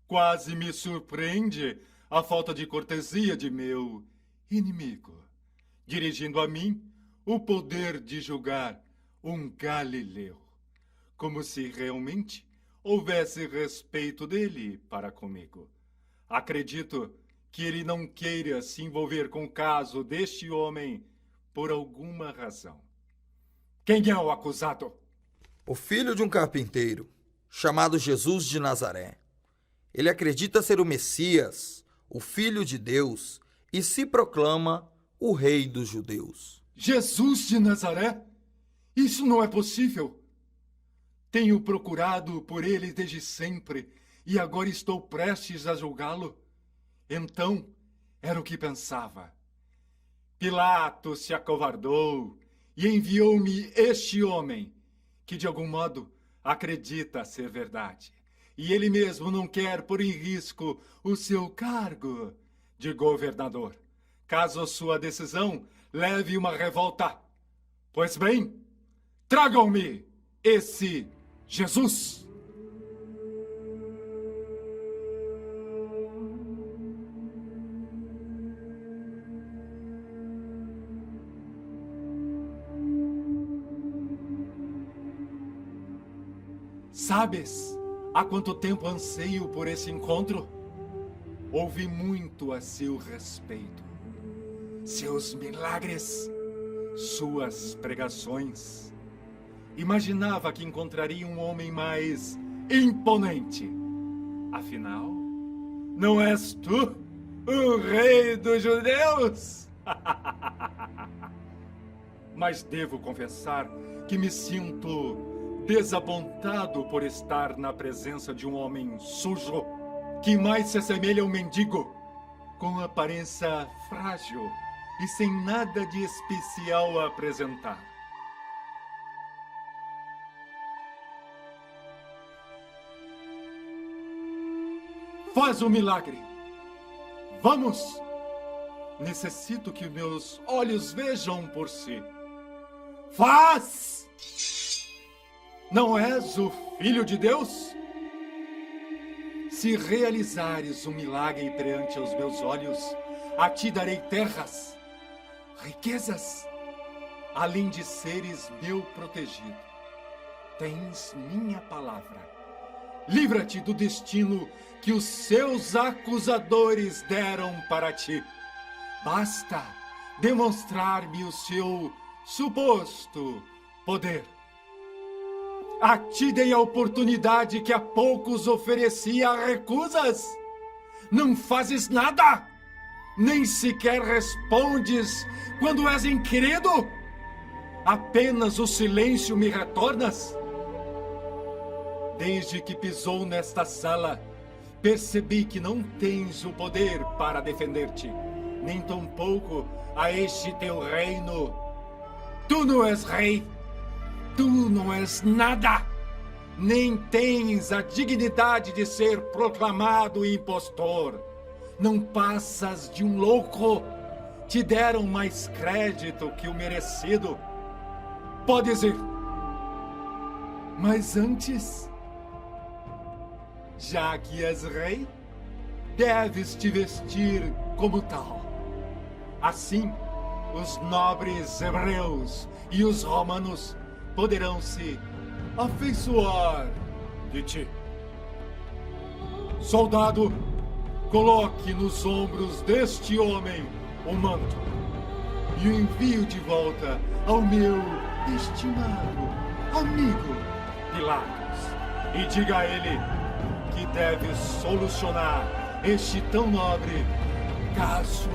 Quase me surpreende a falta de cortesia de meu inimigo, dirigindo a mim o poder de julgar um galileu, como se realmente houvesse respeito dele para comigo. Acredito que ele não queira se envolver com o caso deste homem por alguma razão. Quem é o acusado? O filho de um carpinteiro, chamado Jesus de Nazaré. Ele acredita ser o Messias, o Filho de Deus, e se proclama o Rei dos Judeus. Jesus de Nazaré? Isso não é possível. Tenho procurado por ele desde sempre e agora estou prestes a julgá-lo. Então, era o que pensava. Pilatos se acovardou e enviou-me este homem, que de algum modo acredita ser verdade. E ele mesmo não quer pôr em risco o seu cargo de governador, caso sua decisão leve uma revolta. Pois bem, tragam-me esse Jesus. Sabes há quanto tempo anseio por esse encontro? Ouvi muito a seu respeito. Seus milagres, suas pregações. Imaginava que encontraria um homem mais imponente. Afinal, não és tu o rei dos judeus? Mas devo confessar que me sinto desapontado por estar na presença de um homem sujo, que mais se assemelha a um mendigo, com aparência frágil e sem nada de especial a apresentar. Faz um milagre. Vamos! Necessito que meus olhos vejam por si. Faz! Não és o Filho de Deus? Se realizares um milagre perante os meus olhos, a ti darei terras, riquezas, além de seres meu protegido. Tens minha palavra. Livra-te do destino que os seus acusadores deram para ti. Basta demonstrar-me o seu suposto poder. A ti dei a oportunidade que há poucos oferecia, recusas? Não fazes nada? Nem sequer respondes quando és inquirido? Apenas o silêncio me retornas? Desde que pisou nesta sala, percebi que não tens o poder para defender-te, nem tampouco a este teu reino. Tu não és rei. Tu não és nada, nem tens a dignidade de ser proclamado impostor. Não passas de um louco. Te deram mais crédito que o merecido. Podes ir. Mas antes, já que és rei, deves te vestir como tal. Assim, os nobres hebreus e os romanos poderão se afeiçoar de ti. Soldado, coloque nos ombros deste homem o manto e o envio de volta ao meu estimado amigo Pilatos. E diga a ele que deve solucionar este tão nobre caso.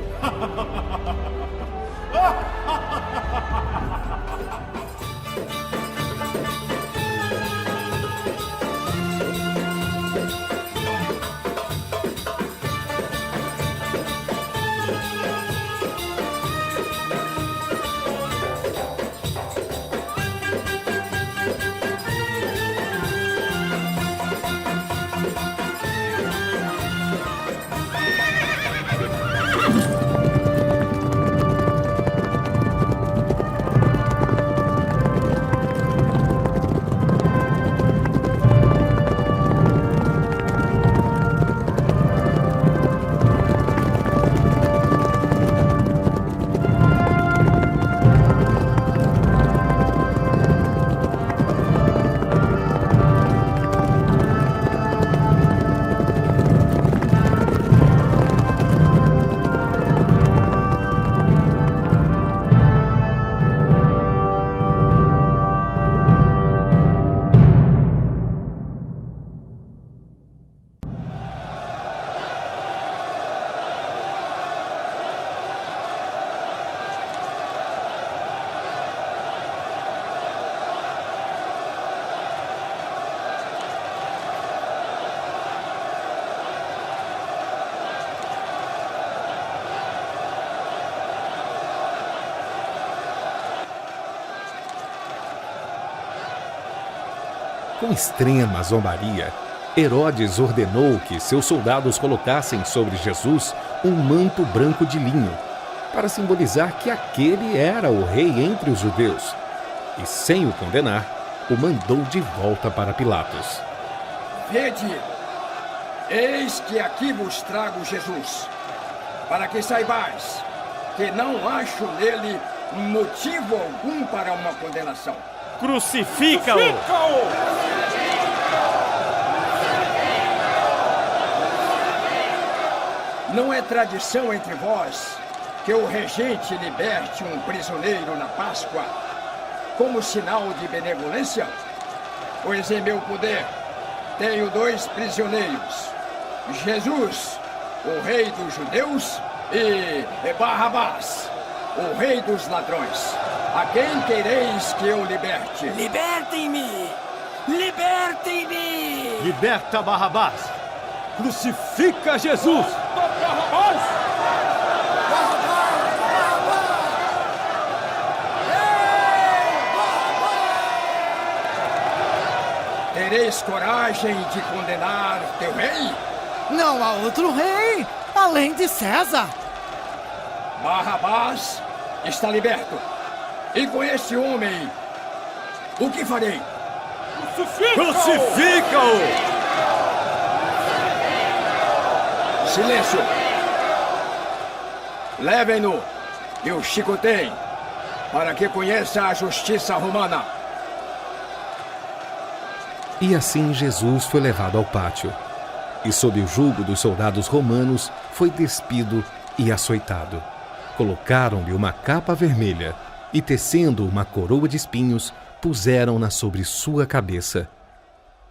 Com extrema zombaria, Herodes ordenou que seus soldados colocassem sobre Jesus um manto branco de linho, para simbolizar que aquele era o rei entre os judeus, e sem o condenar, o mandou de volta para Pilatos. Vede, eis que aqui vos trago Jesus, para que saibais que não acho nele motivo algum para uma condenação. Crucifica-o! Não é tradição entre vós que o regente liberte um prisioneiro na Páscoa como sinal de benevolência? Pois em meu poder tenho 2 prisioneiros, Jesus, o rei dos judeus, e Barrabás, o rei dos ladrões. A quem quereis que eu liberte? Libertem-me! Libertem-me! Liberta Barrabás! Crucifica Jesus! Tereis coragem de condenar teu rei? Não há outro rei, além de César. Barrabás está liberto. E com este homem, o que farei? Crucifica-o! Silêncio! Levem-no e o chicoteiem, para que conheça a justiça romana. E assim Jesus foi levado ao pátio, e sob o jugo dos soldados romanos foi despido e açoitado. Colocaram-lhe uma capa vermelha e, tecendo uma coroa de espinhos, puseram-na sobre sua cabeça.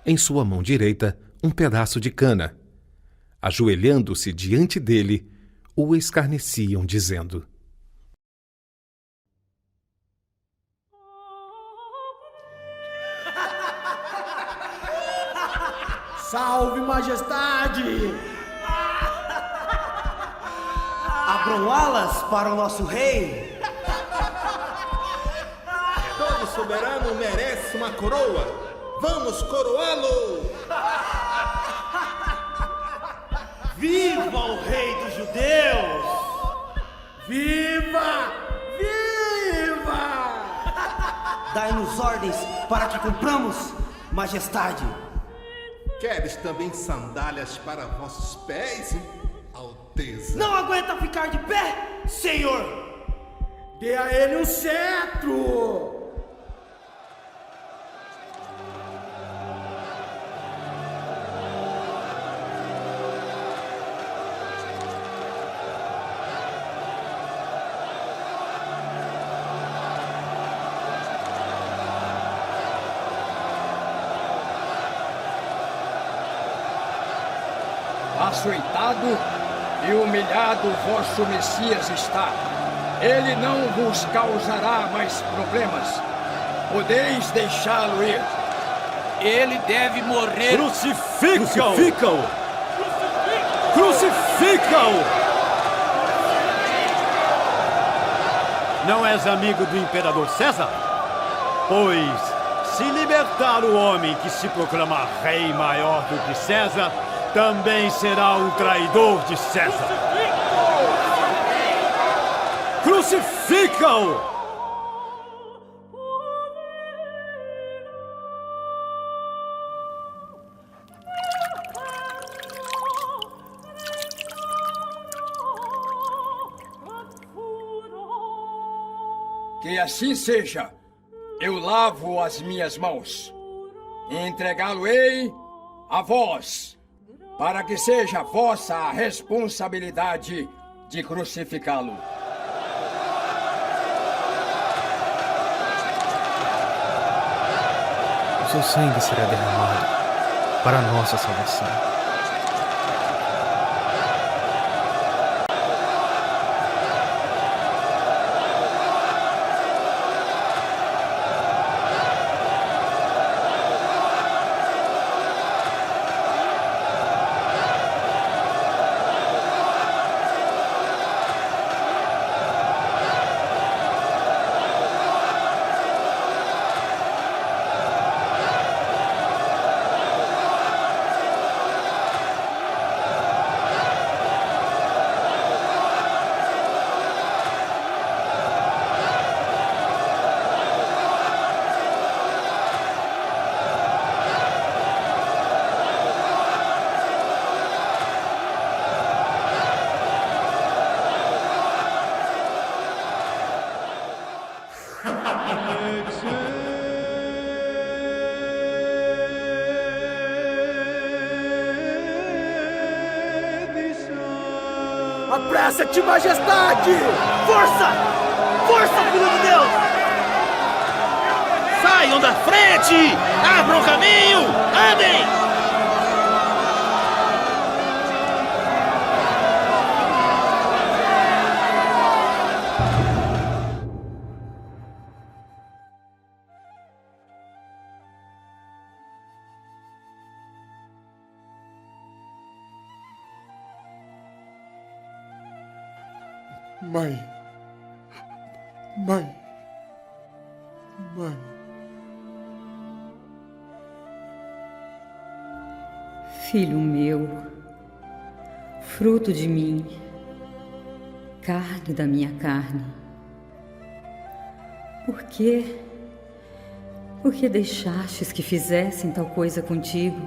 Em sua mão direita, um pedaço de cana. Ajoelhando-se diante dele, o escarneciam, dizendo: Salve, majestade! Abram alas para o nosso rei! Todo soberano merece uma coroa! Vamos coroá-lo! Viva o rei dos judeus! Viva! Viva! Dai-nos ordens para que cumpramos, majestade! Queres também sandálias para vossos pés, Alteza? Não aguenta ficar de pé, senhor! Dê a ele um cetro! Açoitado e humilhado vosso Messias está. Ele não vos causará mais problemas. Podeis deixá-lo ir. Ele deve morrer. Crucifica-o! Crucifica-o! Não és amigo do imperador César? Pois, se libertar o homem que se proclama rei maior do que César, também será um traidor de César. Crucifica-o! Que assim seja. Eu lavo as minhas mãos. E entregá-lo-ei a vós, para que seja vossa a responsabilidade de crucificá-lo. O seu sangue será derramado para a nossa salvação. Apressa-te, majestade! Força! Força, filho de Deus! Saiam da frente! Abram o caminho! Andem! Mãe. Filho meu, fruto de mim, carne da minha carne. Por quê? Por que deixastes que fizessem tal coisa contigo?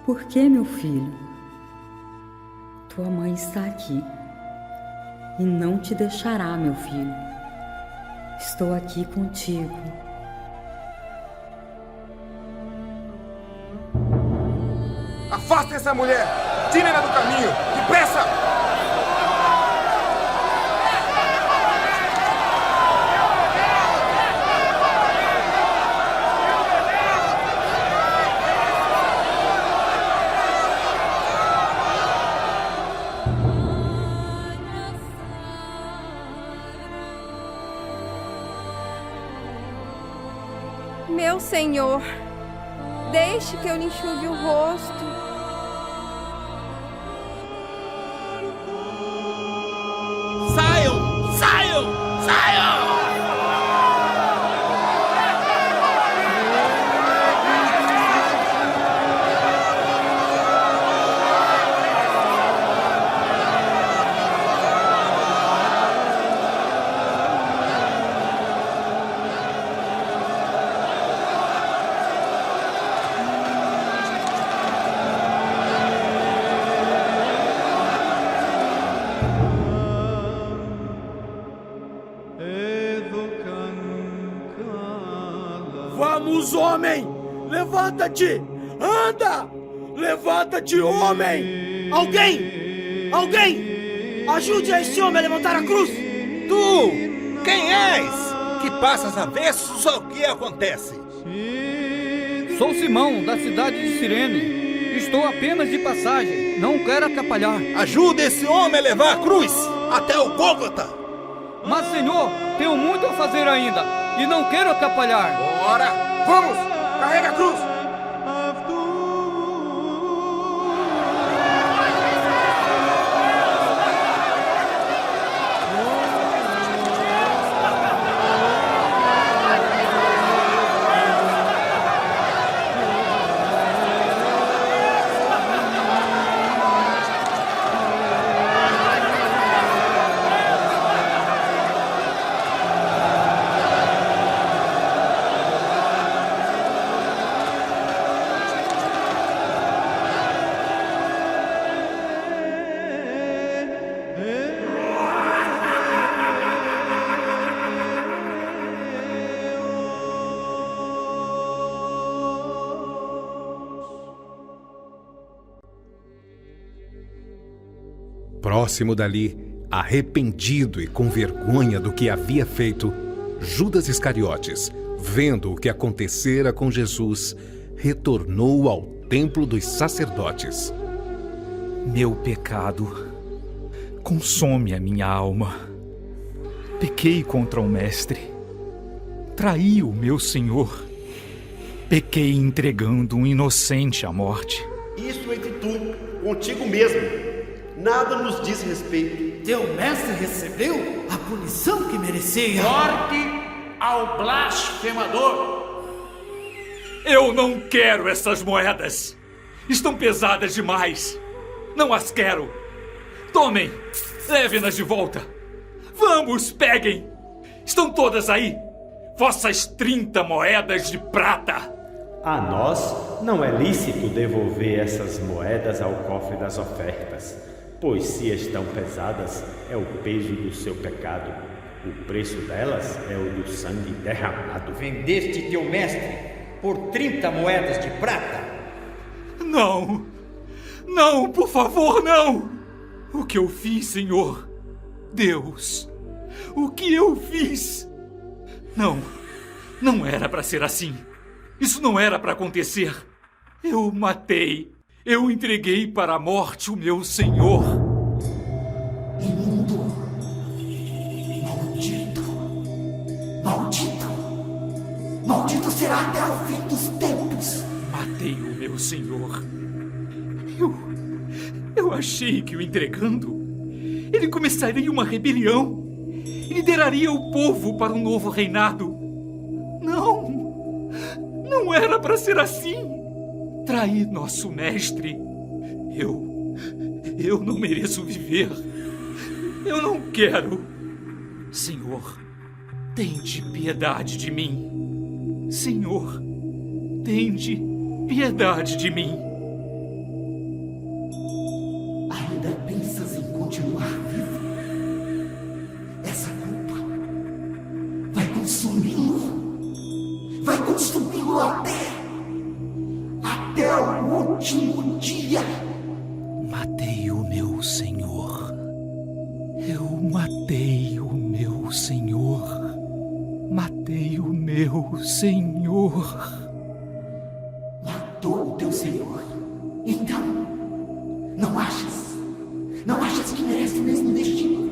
Por que, meu filho? Tua mãe está aqui e não te deixará, meu filho. Estou aqui contigo. Afastem essa mulher! Tirem-na do caminho! Depressa! Meu Senhor, deixe que eu lhe enxugue o rosto. Saiam! Saiam! Saiam! Vamos, homem! Levanta-te! Anda! Levanta-te, homem! Alguém! Alguém! Ajude a esse homem a levantar a cruz! Tu! Quem és? Que passas avessos ao que acontece? Sou Simão, da cidade de Cirene. Estou apenas de passagem. Não quero atrapalhar. Ajude esse homem a levar a cruz até o Gólgota. Mas, Senhor, tenho muito a fazer ainda e não quero atrapalhar. Ora! Vamos! Carrega a cruz! Próximo dali, arrependido e com vergonha do que havia feito, Judas Iscariotes, vendo o que acontecera com Jesus, retornou ao templo dos sacerdotes. Meu pecado consome a minha alma. Pequei contra o Mestre. Traí o meu Senhor. Pequei entregando um inocente à morte. Isso entre tu, contigo mesmo. Nada nos diz respeito. Teu mestre recebeu a punição que merecia. Morte ao blasfemador! Eu não quero essas moedas. Estão pesadas demais. Não as quero. Tomem, levem-nas de volta. Vamos, peguem. Estão todas aí. Vossas 30 moedas de prata. A nós não é lícito devolver essas moedas ao cofre das ofertas, pois se estão pesadas, é o peso do seu pecado. O preço delas é o do sangue derramado. Vendeste teu mestre por 30 moedas de prata? Não! Não, por favor, não! O que eu fiz, Senhor? Deus, o que eu fiz? Não era para ser assim. Isso não era para acontecer. Eu matei, eu entreguei para a morte o meu Senhor. Imundo! Maldito! Maldito! Maldito será até o fim dos tempos! Matei o meu Senhor. Eu achei que o entregando, ele começaria uma rebelião e lideraria o povo para um novo reinado. Não era para ser assim. Trair nosso mestre. Eu não mereço viver. Eu não quero. Senhor, tende piedade de mim. Senhor, tende piedade de mim. Ainda pensas em continuar vivo? Essa culpa vai consumi-lo. Vai consumi-lo até o último dia. Matei o meu Senhor. Eu matei o meu Senhor. Matei o meu Senhor. Matou o teu Senhor. Então, não achas que merece o mesmo destino?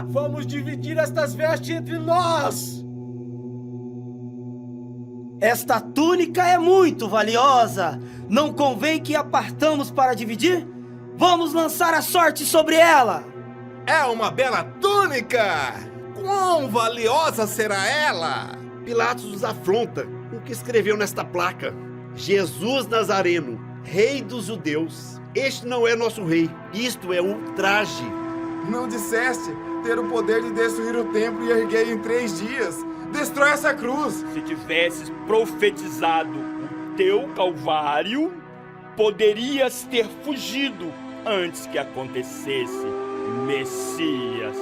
Vamos dividir estas vestes entre nós. Esta túnica é muito valiosa. Não convém que a partamos para dividir? Vamos lançar a sorte sobre ela. É uma bela túnica! Quão valiosa será ela? Pilatos nos afronta com o que escreveu nesta placa: Jesus Nazareno, rei dos judeus. Este não é nosso rei, isto é ultraje. Não disseste ter o poder de destruir o templo e erguer em 3 dias? Destrói essa cruz! Se tivesses profetizado o teu calvário, poderias ter fugido antes que acontecesse, Messias.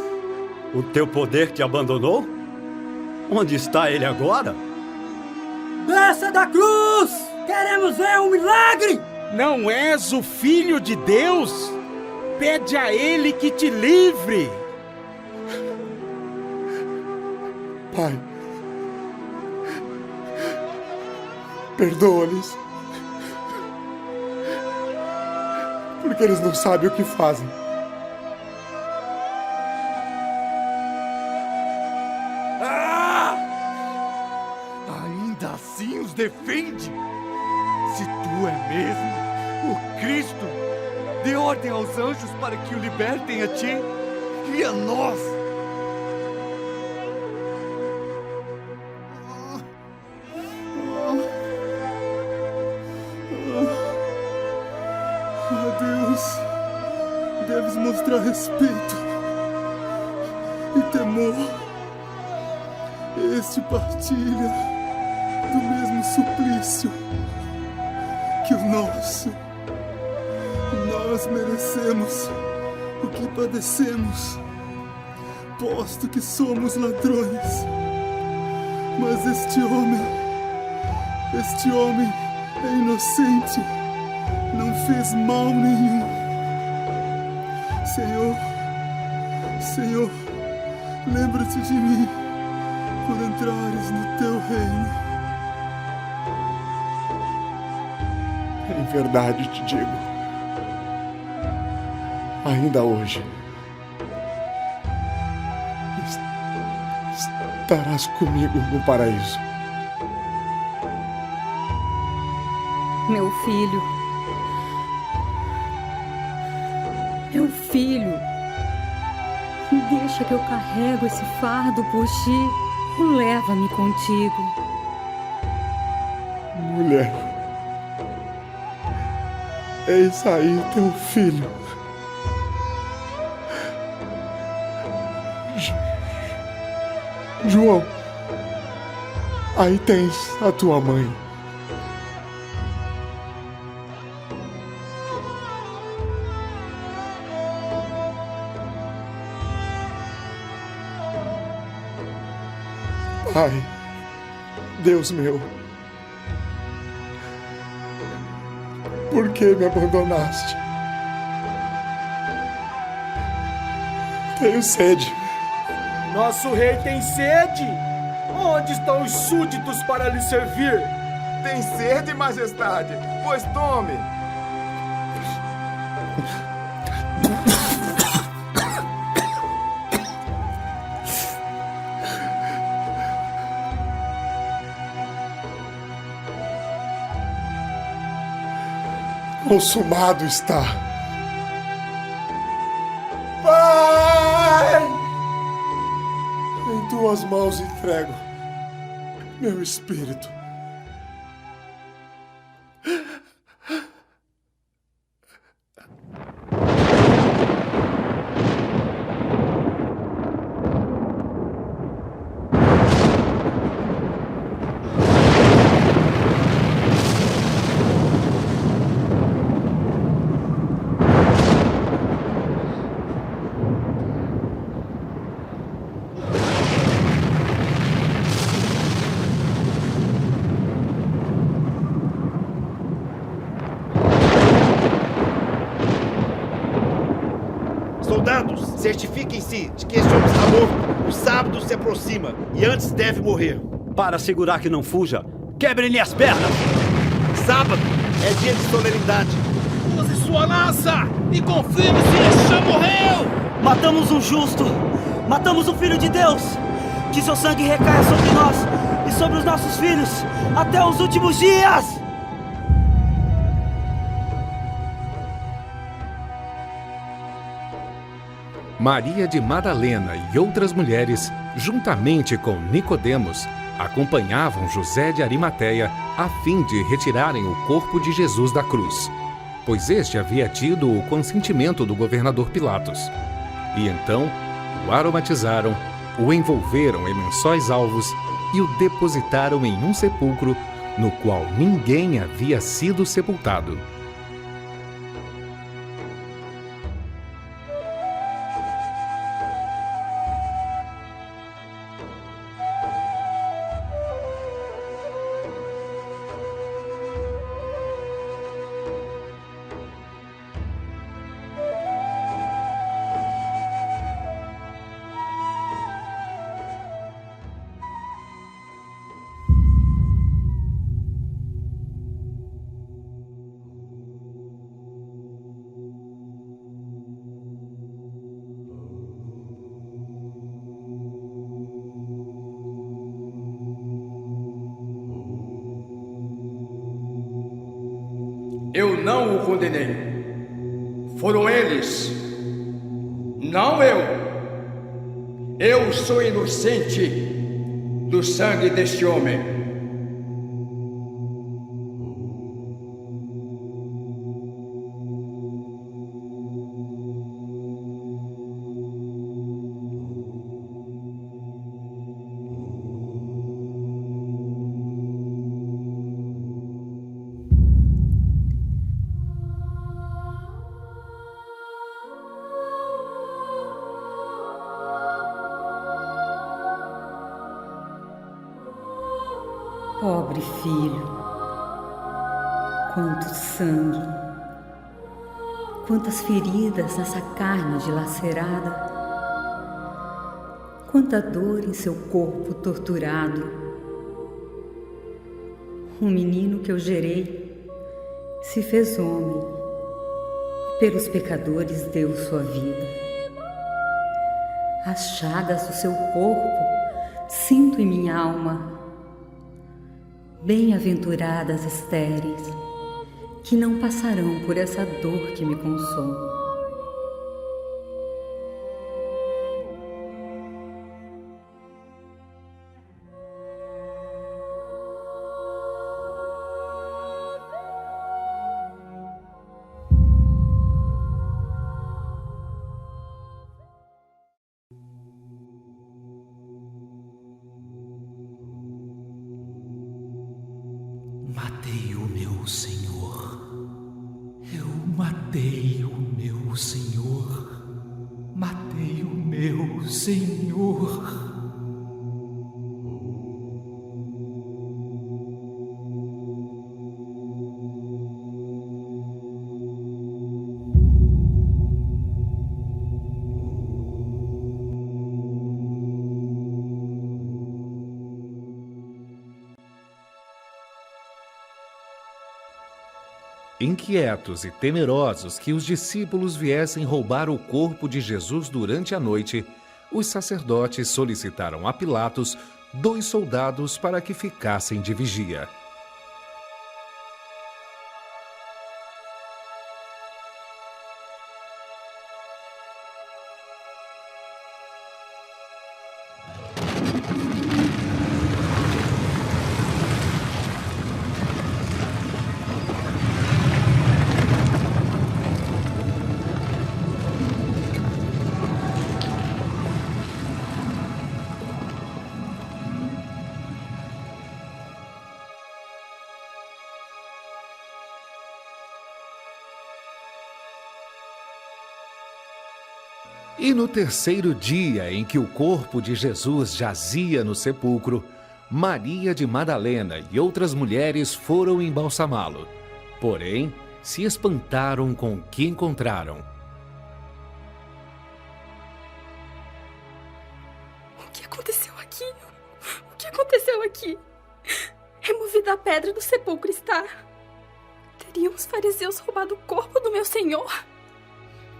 O teu poder te abandonou? Onde está ele agora? Desça da cruz! Queremos ver um milagre! Não és o Filho de Deus? Pede a ele que te livre! Pai, perdoa-lhes, porque eles não sabem o que fazem. Ainda assim os defende? Se tu é mesmo O Cristo dê ordem aos anjos para que o libertem a ti e a nós. A Deus deves mostrar respeito e temor. Este partilha do mesmo suplício que o nosso. Nós merecemos o que padecemos, posto que somos ladrões. Mas este homem é inocente, não fez mal nenhum. Senhor, lembra-te de mim quando entrares no teu reino. Em verdade te digo, ainda hoje estarás comigo no paraíso. Meu filho, deixa que eu carrego esse fardo por ti. Leva-me contigo. Mulher, eis aí teu filho. João, aí tens a tua mãe. Pai, Deus meu, por que me abandonaste? Tenho sede. Nosso rei tem sede? Onde estão os súditos para lhe servir? Tem sede, majestade? Pois tome. Consumado está. Pai! Em tuas mãos entrego meu espírito. Soldados, certifiquem-se de que este homem está morto. O sábado se aproxima e antes deve morrer. Para assegurar que não fuja, quebrem-lhe as pernas. Sábado é dia de solenidade. Use sua lança e confirme se este já morreu. Matamos um justo, matamos o Filho de Deus. Que seu sangue recaia sobre nós e sobre os nossos filhos até os últimos dias. Maria de Madalena e outras mulheres, juntamente com Nicodemos, acompanhavam José de Arimateia a fim de retirarem o corpo de Jesus da cruz, pois este havia tido o consentimento do governador Pilatos. E então o aromatizaram, o envolveram em lençóis alvos e o depositaram em um sepulcro no qual ninguém havia sido sepultado. eu não o condenei. Foram eles, não eu. Eu sou inocente do sangue deste homem. Pobre filho, quanto sangue, quantas feridas nessa carne dilacerada, quanta dor em seu corpo torturado. O menino que eu gerei se fez homem e pelos pecadores deu sua vida. As chagas do seu corpo sinto em minha alma. Bem-aventuradas estéreis, que não passarão por essa dor que me consome. Matei o meu Senhor. Eu matei o meu Senhor. Matei o meu Senhor. Inquietos e temerosos que os discípulos viessem roubar o corpo de Jesus durante a noite, os sacerdotes solicitaram a Pilatos 2 soldados para que ficassem de vigia. E no terceiro dia em que o corpo de Jesus jazia no sepulcro, Maria de Madalena e outras mulheres foram embalsamá-lo. Porém, se espantaram com o que encontraram. O que aconteceu aqui? O que aconteceu aqui? Removida a pedra do sepulcro está. Teriam os fariseus roubado o corpo do meu Senhor?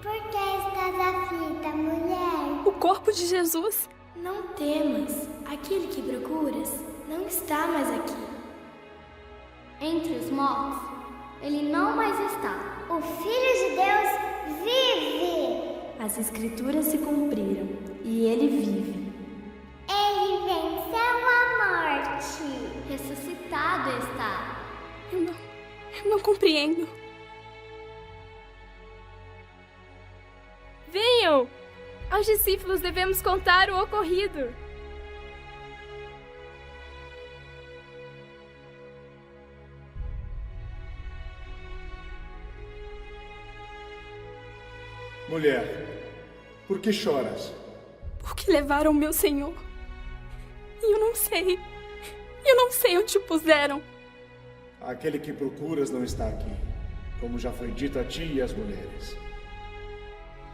Por que estás aflita, mulher? O corpo de Jesus. Não temas, aquele que procuras não está mais aqui. Entre os mortos, ele não mais está. O Filho de Deus vive! As Escrituras se cumpriram e ele vive. Ele venceu a morte. Ressuscitado está. Eu não compreendo. Venham! Aos discípulos devemos contar o ocorrido. Mulher, por que choras? Porque levaram meu Senhor. E eu não sei onde o puseram. Aquele que procuras não está aqui, como já foi dito a ti e às mulheres.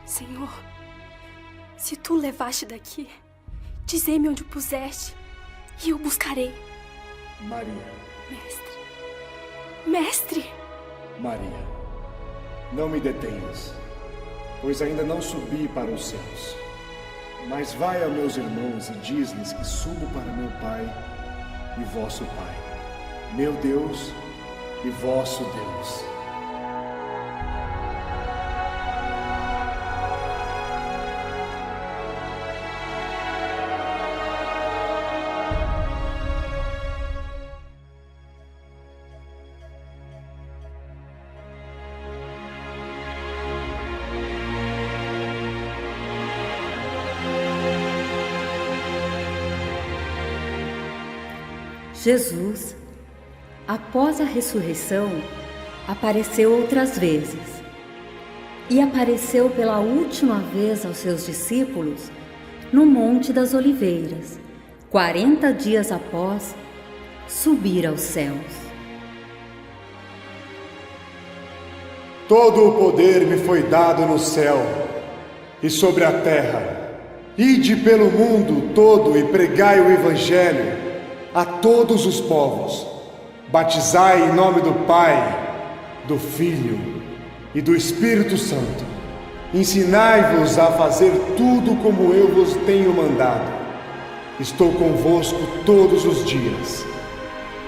Senhor, se tu o levaste daqui, dizei-me onde o puseste, e eu buscarei. Maria. Mestre! Maria, não me detenhas, pois ainda não subi para os céus. Mas vai a meus irmãos e diz-lhes que subo para meu Pai e vosso Pai, meu Deus e vosso Deus. Jesus, após a ressurreição, apareceu outras vezes. E apareceu pela última vez aos seus discípulos no Monte das Oliveiras, 40 dias após subir aos céus. Todo o poder me foi dado no céu e sobre a terra. Ide pelo mundo todo e pregai o Evangelho a todos os povos. Batizai em nome do Pai, do Filho e do Espírito Santo. Ensinai-vos a fazer tudo como eu vos tenho mandado. Estou convosco todos os dias,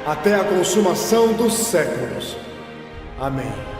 até a consumação dos séculos. Amém.